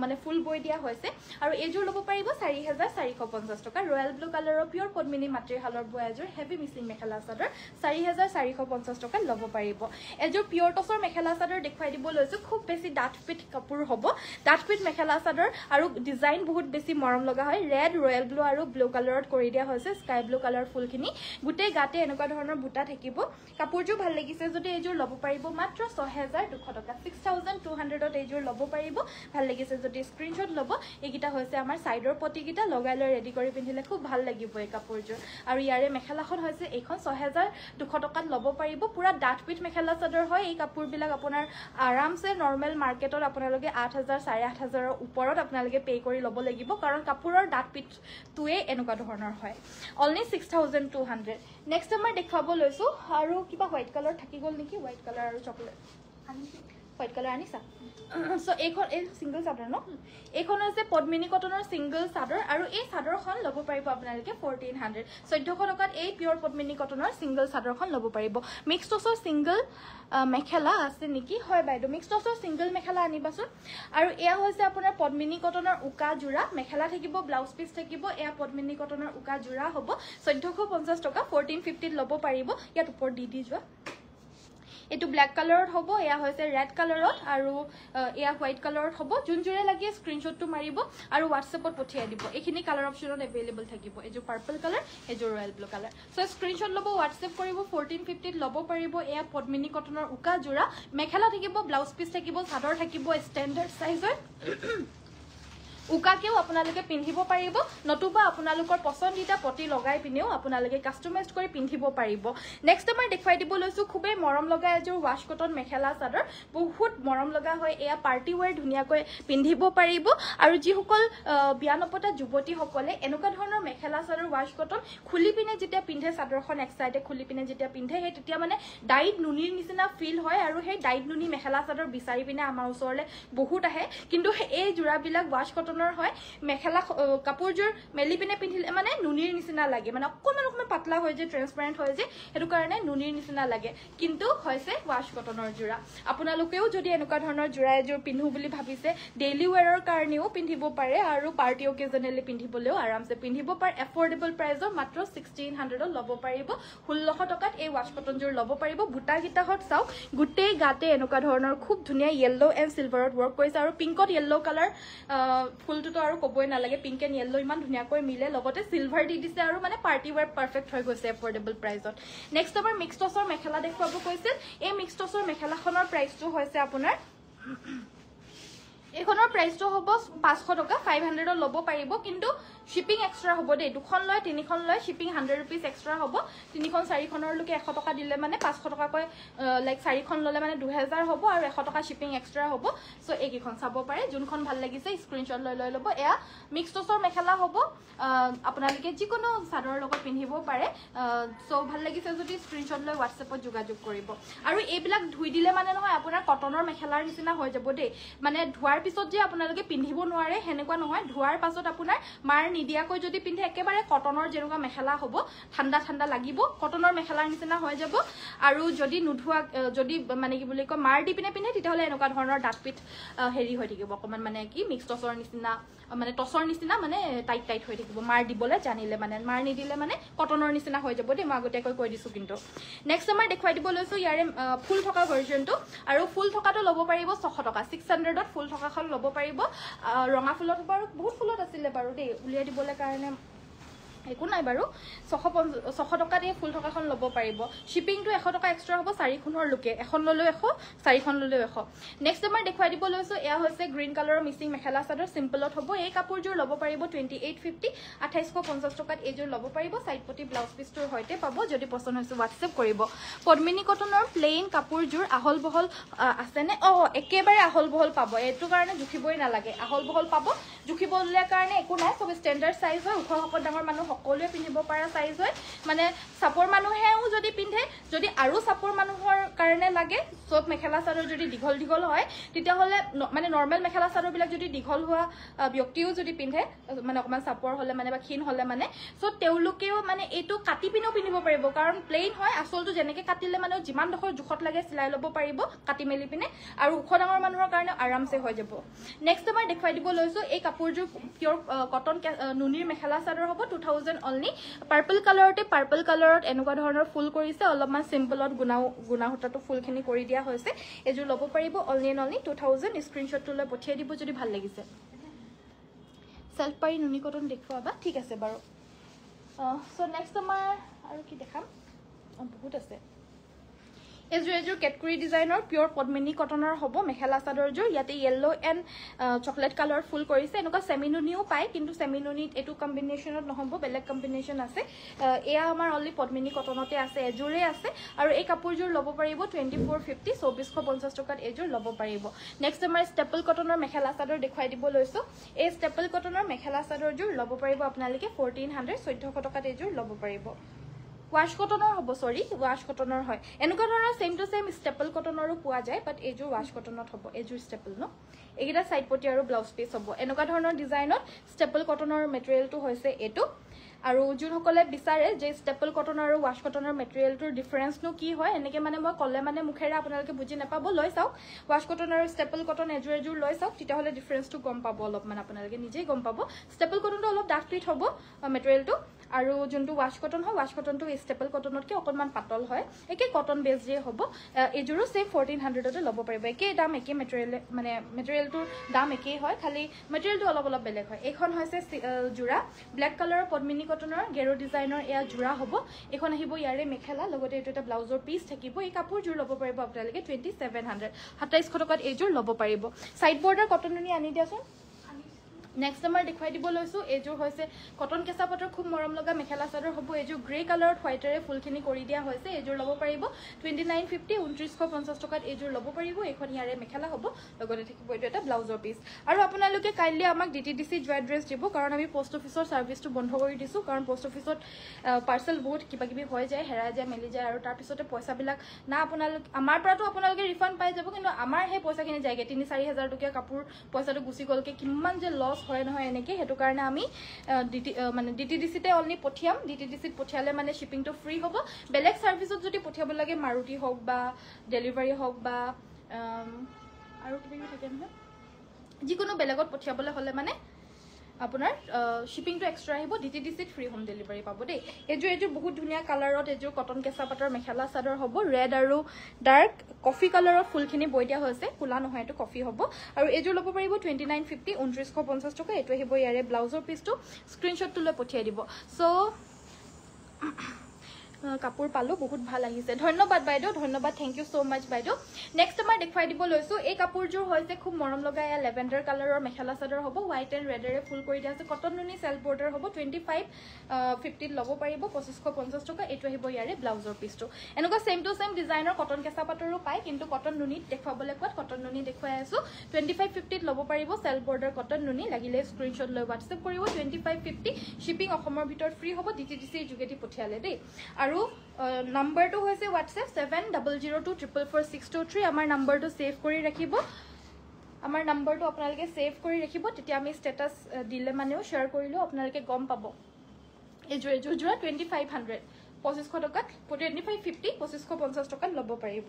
মানে ফুল বৈ দিয়া হৈছে আৰু এজোৰ ল'ব পাৰিব 4450 টকা ৰয়্যাল ব্লু কালাৰৰ পিওৰ পদ্মিনী মাটিৰ হালৰ বোৱা এজোৰ হেভি মিসিং মেখেলা চাদৰ 4450 টকা ল'ব পাৰিব এজোৰ পিওৰ টসৰ মেখেলা চাদৰ দেখুৱাই দিব লৈছো খুব বেছি ডাঠ পিট কাপোৰ হ'ব ডাঠ পিট মেখেলা চাদৰ আৰু ডিজাইন বহুত বেছি মৰম লগা হয় ৰেড ৰয়্যাল ব্লু আৰু ব্লু কালাৰত কৰি দিয়া হৈছে স্কাই ব্লু কালাৰ ফুলখিনি গুটে গাতে এনেকুৱা ধৰণৰ বুটা থাকিব কাপোৰজো ভাল লাগিছে যদি এজোৰ ল'ব পাৰিব মাত্ৰ 6200 টকা 6200ত এজোৰ ল'ব পাৰিব ভাল লাগিছে যদি স্ক্ৰিনশ্বট ল'ব এইকিটা হৈছে আমাৰ সাইডৰ পটিকিটা লগাই লৈ ৰেডি কৰি পিন্ধিলে খুব ভাল লাগিব এই কাপোৰজোৰ আৰু ইয়াৰে মেখেলাখন হৈছে এইখন 6200 টকাত ল'ব পাৰিব পুৰা ডাঠ পিট মেখেলা চাদৰ হয় এই কাপোৰ বিলাক আপোনাৰ আৰামছে নৰমাল মাৰ্কেটত আপোনালোকে 8000 8500 ৰ ওপৰত আপোনালোকে পে কৰি ল'ব লাগিব কাৰণ কাপোৰৰ ডাঠ পিটটোৱে এনেকুৱা ধৰণৰ হয় অনলি 6200 নেক্সট আমাৰ দেখাব লৈছো আৰু কিবা হোৱাইট কালাৰ থাকি গল নেকি হোৱাইট কালাৰ আৰু চকলেট হোৱাইট কালাৰ আনিছা সো এইখন এই সিঙ্গল চাদৰ ন এইখন আছে পদ্মিনী কটনৰ সিঙ্গল চাদৰ আৰু এই চাদৰখন ল'ব পাৰিব আপোনালোকে 1400 1400 টকাত এই পিওৰ পদ্মিনী কটনৰ সিঙ্গল চাদৰখন ল'ব পাৰিব মিক্স টসৰ সিঙ্গল মেখেলা আছে নেকি হয় বাইদো মিক্স টসৰ সিঙ্গল মেখেলা আনিবাচোন আৰু এয়া হৈছে আপোনাৰ পদ্মিনী কটনৰ উকা জোৰা মেখেলা থাকিব ব্লাউজ পিস থাকিব এয়া পদ্মিনী কটনৰ উকা জোৰা হ'ব 1450 টকা 1450 ল'ব পাৰিব ইয়াত ওপৰ দি যোৱা এটো ব্ল্যাক কালাৰত হ'ব এয়া হৈছে ৰেড কালাৰত আৰু এয়া হোৱাইট কালাৰত হ'ব যোন জোৰে লাগে স্ক্ৰিনশ্বটটো মাৰিব আৰু WhatsAppত পঠিয়াই দিব এইখিনি কালাৰ অপচনত এভেইলেবল থাকিব এজো পাৰ্পল কালাৰ এজো royal blue colour so screenshot ল'ব WhatsApp কৰিব 1450 ল'ব পাৰিব এয়া পদ্মিনী কটনৰ উকা জোৰা মেখেলা থাকিব ব্লাউজ পিস থাকিব চাদৰ থাকিব ষ্টেণ্ডাৰ্ড সাইজৰ উকাকেও আপোনালোকে পিন্ধিব পাৰিব নতুবা আপোনালোকৰ পছন্দিতা পটি লগাই পিনেও আপোনালোকে কাস্টমাইজ কৰি পিন্ধিব পাৰিব নেক্সট আমাৰ দেখুৱাই দিব লৈছো খুবেই মৰম লগা এজোৰ ৱাশ কটন মেখেলা চাদৰ বহুত মৰম লগা হয় এয়া পাৰ্টি ওয়্যাৰ ধুনিয়াকৈ পিন্ধিব পাৰিব আৰু যিসকল বিয়ানপতা যুৱতী সকলে এনেকুৱা ধৰণৰ মেখেলা চাদৰ ৱাশ কটন খুলি পিনে যেতিয়া পিন্ধে চাদৰখন এক সাইডে খুলি পিনে যেতিয়া পিন্ধে হে তেতিয়া মানে ডাইট নুনিৰ নিচিনা ফিল হয় আৰু সেই ডাইট নুনি মেখেলা চাদৰ বিচাৰি পিনে আমাৰ ওচৰলে বহুত আহে কিন্তু এই জোৰাবিলাক ৱাশ কটন হয় মেখেলা কাপোৰজোৰ মেলি পিনে পিন্ধিলে মানে নুনিৰ নিচিনা লাগে মানে অকমান পাতলা হৈ যে ট্ৰান্সপাৰেন্ট হৈ যে হেতু কাৰণে নুনিৰ নিচিনা লাগে কিন্তু হৈছে ৱাশ কটনৰ জোৰা আপোনালোকেও যদি এনেকুৱা ধৰণৰ জোৰা এজোৰ পিন্ধু বুলি ভাবিছে ডেইলি ওয়্যাৰৰ কাৰণেও পিন্ধিব পাৰে আৰু পাৰ্টি অকেজনেলি পিন্ধিবলেও আৰামছে পিন্ধিব পাৰে এফৰ্ডেবল প্ৰাইজৰ মাত্ৰ 1600 ল'ব পাৰিব 1600 টকাত এই ৱাশ কটন জোৰ ল'ব পাৰিব বুটা গিটাহত চাও গুটেই গাতে এনেকুৱা ধৰণৰ খুব ধুনিয়া ইয়েলো এণ্ড সিলভাৰত ওয়াৰ্ক কৰিছে আৰু পিংকত ইয়েলো কালাৰ ফুলটো আৰু কবই নালাগে পিংক এণ্ড ইয়েলো ইমান ধুনিয়াকৈ মিলে লগতে সিলভাৰ দি দিছে আৰু মানে পাৰ্টি ওয়্যাৰ পাৰফেক্ট হৈ গৈছে এফৰ্ডেবল প্ৰাইজত নেক্সট আমাৰ মিক্স টছৰ মেখেলা দেখুৱাব কৈছিল এই মিক্স টছৰ মেখেলাখনৰ প্ৰাইসটো হৈছে আপোনাৰ এখনৰ প্ৰাইসটো হ'ব 500 টকা 500 ল'ব পাৰিব কিন্তু শিপিং এক্সট্ৰা হ'ব দে দুখন লয় তিনিখন লয় শিপিং 100 रुपीस এক্সট্ৰা হ'ব তিনিখন চাৰিখনৰ লকে 100 টকা দিলে মানে 500 টকা কৈ লাইক চাৰিখন ললে মানে 2000 হ'ব আৰু 100 টকা শিপিং এক্সট্ৰা হ'ব সো এইকিখন চাব পাৰে যোনখন ভাল লাগিছে স্ক্ৰিনশ্বট লৈ ল'ব এয়া মিক্স টছৰ মেখেলা হ'ব আপোনালোকে যিকোনো সাদৰ লগত পিন্ধিব পাৰে সো ভাল লাগিছে যদি স্ক্ৰিনশ্বট লৈ WhatsAppত যোগাযোগ কৰিব আৰু এইবিলাক ধুই দিলে মানে নহয় আপোনাৰ কটনৰ মেখেলাৰ নিচিনা হৈ যাব দে মানে ধোৱাৰ পিছত যে আপোনালোকে পিন্ধিব নোৱাৰে হেনেকুৱা নহয় ধোৱাৰ পাছত আপোনাৰ মাৰ নিদিয়াকৈ যদি পিন্ধে একেবাৰে কটনৰ যেনেকুৱা মেখেলা হ'ব ঠাণ্ডা ঠাণ্ডা লাগিব কটনৰ মেখেলাৰ নিচিনা হৈ যাব আৰু যদি নুধুৱা যদি মানে কি বুলি কয় মাৰ দি পিনে পিন্ধে তেতিয়াহলে এনেকুৱা ধৰণৰ ডাটপিট হেৰি হৈ থাকিব অকমান মানে কি মিক্স টছৰ নিচিনা মানে টছৰ নিচিনা মানে টাইট টাইট হৈ থাকিব মাৰ দিবলে জানিলে মানে মাৰ নিদিলে মানে কটনৰ নিচিনা হৈ যাব দে মই আগতেকৈ কৈ দিছো কিন্তু নেক্সট আমাৰ দেখুৱাই দিব লৈছো ইয়াৰে ফুল থকা ভাৰ্জনটো আৰু ফুল থকাটো ল'ব পাৰিব 600 টকা 600 ত ফুল থকাখন ল'ব পাৰিব ৰঙা ফুলত বাৰু বহুত ফুলত আছিল বাৰু দে উলিয়াই দিবলে কাৰণে একো নাই বাৰু 600 টকা দিয়ে ফুল থকাখন ল'ব পাৰিব শিপিংটো 100 টকা এক্সট্ৰা হ'ব চাৰিখনৰ লকে এখন ললেও 100 চাৰিখন ললেও 100 নেক্সট আমাৰ দেখুৱাই দিব লৈছো এয়া হৈছে গ্ৰীন কালাৰৰ মিচিং মেখেলা চাদৰ সিম্পলত হ'ব এই কাপোৰজোৰ ল'ব পাৰিব 2850 2850 টকাত এইজোৰ ল'ব পাৰিব সাইড পটি ব্লাউজ পিসটোৰ হৈতে পাব যদি পছন্দ হৈছে WhatsApp কৰিব পদ্মিনী কটনৰ প্লেন কাপোৰজোৰ আহল বহল আছে নে একেবাৰে আহল বহল পাব এটো কাৰণে জুখিবই নালাগে আহল বহল পাব জুখিবলৈ কাৰণে একো নাই সব ষ্টেণ্ডাৰ্ড সাইজ হয় ওখ হক ডাঙৰ মানুহ সকলোৱে পিন্ধিব পৰা সাইজ হয় মানে সাপৰ মানুহেও যদি পিন্ধে যদি আৰু সাপৰ মানুহৰ কাৰণে লাগে সব মেখেলা চাদৰ যদি দীঘল দীঘল হয় তেতিয়া হলে মানে নৰমাল মেখেলা চাদৰ বিলাক যদি দীঘল হোৱা ব্যক্তিও যদি পিন্ধে মানে অকমান সাপৰ হলে মানে বা ক্ষীণ হলে মানে সো তেওলোকেও মানে এটো কাটি পিনেও পিন্ধিব পাৰিব কাৰণ প্লেন হয় আসলটো যেনেকে কাটিলে মানে যিমান দখৰ জুখত লাগে সিলাই ল'ব পাৰিব কাটি মেলি পিনে আৰু ওখ ডাঙৰ মানুহৰ কাৰণে আৰামছে হৈ যাব নেক্সট আমাৰ দেখুৱাই দিব লৈছো এই কাপোৰজোৰ পিওৰ কটন নুনিৰ মেখেলা চাদৰ হ'ব 2000 only purple কালাৰত এনেকুৱা ধৰণৰ ফুল কৰিছে অলপমান সিম্পলত গুনা হটাটো ফুলখিনি কৰি দিয়া হৈছে এজু ল'ব পাৰিব only 2000 স্ক্ৰিনশ্বটটো লৈ পঠিয়াই দিব যদি ভাল লাগিছে সেলফ পাই নুনি কটন দেখুৱাবা ঠিক আছে বাৰু সো নেক্সট আমাৰ আৰু কি দেখাম বহুত আছে এজুৰ কেটকুৰি ডিজাইনৰ পিওৰ পদ্মিনী কটনৰ হ'ব মেখেলা চাদৰজোৰ ইয়াতে ইয়েলো এণ্ড চকলেট কালাৰ ফুল কৰিছে এনেকুৱা সেমিনুনিও পায় কিন্তু সেমিনুনিত এটো কম্বিনেশনত নহব বেলেগ কম্বিনেশন আছে এয়া আমাৰ অনলি পদ্মিনী কটনতে আছে এজুৰে আছে আৰু এই কাপোৰজোৰ ল'ব পাৰিব 2450 2450 টকাত এজুৰ ল'ব পাৰিব নেক্সট আমাৰ ষ্টেপল কটনৰ মেখেলা চাদৰ দেখুৱাই দিব লৈছো এই ষ্টেপল কটনৰ মেখেলা চাদৰজোৰ ল'ব পাৰিব আপোনালোকে 1400 1400 টকাত এজুৰ ল'ব পাৰিব ওয়াশ কটনৰ হ'ব সৰি ওয়াশ কটনৰ হয় এনেকুৱা ধৰণৰ সেম টু সেম ষ্টেপল কটনৰো পোৱা যায় বাট এজুৰ ওয়াশ কটনত হ'ব এজুৰ ষ্টেপল ন এইগিটা সাইড পটি আৰু ব্লাউজ পিস হ'ব এনেকুৱা ধৰণৰ ডিজাইনত ষ্টেপল কটনৰ মেটেৰিয়েলটো হৈছে এটো আৰু যোনসকলে বিচাৰে যে ষ্টেপল কটন আৰু ওয়াশ কটনৰ মেটেৰিয়েলটোৰ ডিফাৰেন্সনো কি হয় এনেকে মানে মই কলে মানে মুখেৰে আপোনালোকে বুজি নাপাব লৈ চাওক ওয়াশ কটন আৰু ষ্টেপল কটন এজুৰ লৈ চাওক তেতিয়া হলে ডিফাৰেন্সটো গম পাব অলপ মানে আপোনালোকে নিজেই গম পাব ষ্টেপল কটনটো অলপ ডাৰ্ক প্ৰিট হ'ব মেটেৰিয়েলটো আৰু যোনটো ৱাশ কটন হয় ৱাশ কটনটো ষ্টেপল কটনতকৈ অকণমান পাতল হয় একে কটন বেছ দিয়ে হ'ব এইযোৰো চেম 1400তে ল'ব পাৰিব একেই দাম একে মেটেৰিয়েল মানে মেটেৰিয়েলটোৰ দাম একেই হয় খালি মেটেৰিয়েলটো অলপ অলপ বেলেগ হয় এইখন হৈছে যোৰা ব্লেক কালাৰৰ পদ্মিনী কটনৰ গেৰো ডিজাইনৰ এয়া যোৰা হ'ব এইখন আহিব ইয়াৰে মেখেলা লগতে এইটো এটা ব্লাউজৰ পিচ থাকিব এই কাপোৰযোৰ ল'ব পাৰিব আপোনালোকে 2700 2700 টকাত এইযোৰ ল'ব পাৰিব সাইড বৰ্ডাৰ কটন নুনি আনি দিয়াচোন নেক্সট আমাৰ দেখুৱাই দিব লৈছো এইযোৰ হৈছে কটন কেঁচা পাটৰ খুব মৰম লগা মেখেলা চাদৰ হ'ব এইযোৰ গ্ৰে কালাৰত হোৱাইটেৰে ফুলখিনি কৰি দিয়া হৈছে এইযোৰ ল'ব পাৰিব 2950 2950 টকাত এইযোৰ ল'ব পাৰিব এইখন ইয়াৰে মেখেলা হ'ব লগতে থাকিব এইটো এটা ব্লাউজৰ পিচ আৰু আপোনালোকে কাইলৈ আমাক DTDC যোৱা এড্ৰেছ দিব কাৰণ আমি পোষ্ট অফিচৰ সাৰ্ভিসটো বন্ধ কৰি দিছো কাৰণ পোষ্ট অফিচত পাৰ্সেল বহুত কিবা কিবি হৈ যায় হেৰাই যায় মেলি যায় আৰু তাৰ পিছতে পইচাবিলাক না আপোনালোক আমাৰ পৰাটো আপোনালোকে ৰিফান্ড পাই যাব কিন্তু আমাৰ হে পইচাখিনি যায়গে 3-4 টকীয়া কাপোৰ পইচাটো গুচি গলকে কিমান যে লছ হয় নহয় এনেকে হেতু কাৰণে আমি মানে DTDC তে অনলি পঠিয়াম DTDC ত পঠিয়ালে মানে শিপিংটো ফ্ৰী হ'ব বেলেগ সাৰ্ভিসত যদি পঠিয়াব লাগে মাৰুতি হওক বা ডেলিভাৰী হওক বা আৰু কিবা থাকে নহয় যিকোনো বেলেগত পঠিয়াবলৈ হলে মানে আপোনাৰ শিপিংটো এক্সট্ৰা আহিব DTDC ত ফ্ৰী হোম ডেলিভাৰী পাব দেই এইযোৰ বহুত ধুনীয়া কালাৰত এইযোৰ কটন কেঁচা পাটৰ মেখেলা চাদৰ হ'ব ৰেড আৰু ডাৰ্ক কফি কালাৰত ফুলখিনি বৈ দিয়া হৈছে কুলা নহয় এইটো কফি হ'ব আৰু এইযোৰ ল'ব পাৰিব 2950 2950 টকা এইটো আহিব ইয়াৰে ব্লাউজৰ পিচটো স্ক্ৰীনশ্বটটো লৈ পঠিয়াই দিব সো কাপোৰ পালো বহুত ভাল আহিছে ধন্যবাদ বাইদেউ ধন্যবাদ থ্যাংক ইউ সো মাচ বাইদেউ নেক্সট আমাৰ দেখুৱাই দিব লৈছো এই কাপোৰযোৰ হৈছে খুব মৰম লগা এয়া লেভেণ্ডাৰ কালাৰৰ মেখেলা চাদৰ হ'ব হোৱাইট এণ্ড ৰেডেৰে ফুল কৰি দিয়া আছে কটন নুনি সেলফ বৰ্ডাৰ হ'ব 2550 ল'ব পাৰিব 2550 টকা এইটো আহিব ইয়াৰে ব্লাউজৰ পিচটো এনেকুৱা সেম টু সেম ডিজাইনৰ কটন কেঁচা পাটৰো পায় কিন্তু কটন নুনিত দেখুৱাবলৈ কোৱাত কটন নুনি দেখুৱাই আছো 2550 ল'ব পাৰিব সেলফ বৰ্ডাৰ কটন নুনি লাগিলে স্ক্ৰীনশ্বট লৈ WhatsApp কৰিব 2550 শিপিং অসমৰ ভিতৰত ফ্ৰী হ'ব DTDC যোগেদি পঠিয়ালে দেই আৰু নম্বৰটো হৈছে WhatsApp 7002444623 আমাৰ নম্বৰটো সেভ কৰি ৰাখিব আমাৰ নম্বৰটো আপোনালোকে সেভ কৰি ৰাখিব তেতিয়া আমি ষ্টেটাস দিলে মানেও শেয়াৰ কৰিলো আপোনালোকে গম পাব এইযোৰ যোৰা 2500 2500 টকাত 2550 2550 টকাত ল'ব পাৰিব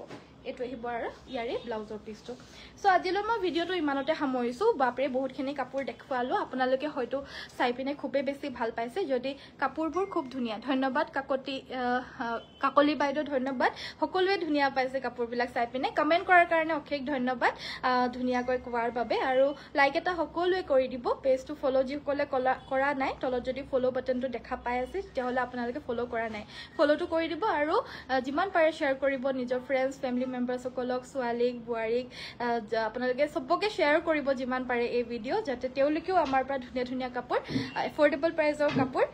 এইটো আহিব আৰু ইয়াৰে ব্লাউজৰ পিচটো সো আজিলৈ মই ভিডিওটো ইমানতে সামৰিছো বাপৰে বহুতখিনি কাপোৰ দেখুৱালো আপোনালোকে হয়তো চাই পিনে খুবেই বেছি ভাল পাইছে যদি কাপোৰবোৰ খুব ধুনীয়া ধন্যবাদ কাকলি বাইদেউ ধন্যবাদ সকলোৱে ধুনীয়া পাইছে কাপোৰবিলাক চাই পিনে কমেন্ট কৰাৰ কাৰণে অশেষ ধন্যবাদ ধুনীয়াকৈ কোৱাৰ বাবে আৰু লাইক এটা সকলোৱে কৰি দিব পেজটো ফলো যিসকলে কৰা নাই তলত যদি ফলো বাটনটো দেখা পাই আছে তেতিয়াহলে আপোনালোকে ফলো কৰা নাই ফলোটো কৰি দিব আৰু যিমান পাৰে শেয়াৰ কৰিব নিজৰ ফ্ৰেন্ডছ ফ্যামিলি মেম্বাৰ্স সকলক ছোৱালীক বুৱাৰীক আপোনালোকে সবকে শেয়াৰ কৰিব যিমান পাৰে এই ভিডিও যাতে তেওঁলোকেও আমাৰ পৰা ধুনীয়া ধুনীয়া কাপোৰ এফৰ্ডেবল প্ৰাইজৰ কাপোৰ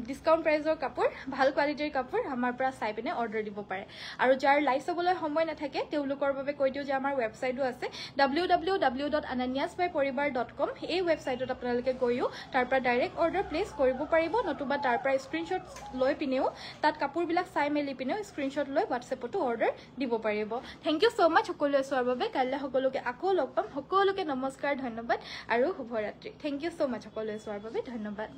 ডিসকাউন্ট প্ৰাইজৰ কাপোৰ ভাল কোৱালিটিৰ কাপোৰ আমাৰ পৰা চাই পিনে অৰ্ডাৰ দিব পাৰে আৰু যাৰ লাইভ চাবলৈ সময় নাথাকে তেওঁলোকৰ বাবে কৈ দিও যে আমাৰ ৱেবসাইটো আছে www.ananyasbyporibar.com এই ৱেবসাইটত আপোনালোকে গৈও তাৰ পৰা ডাইৰেক্ট অৰ্ডাৰ প্লেচ কৰিব পাৰিব নতুবা তাৰ পৰা স্ক্ৰীনশ্বট লৈ পিনেও তাত কাপোৰবিলাক চাই মেলি পিনেও স্ক্ৰীনশ্বট লৈ WhatsAppতো অৰ্ডাৰ দিব পাৰিব থ্যাংক ইউ সো মাচ সকলোৱে চোৱাৰ বাবে কাইলৈ সকলোকে আকৌ লগ পাম সকলোকে নমস্কাৰ ধন্যবাদ আৰু শুভৰাত্ৰি থ্যাংক ইউ সো মাচ সকলোৱে চোৱাৰ বাবে ধন্যবাদ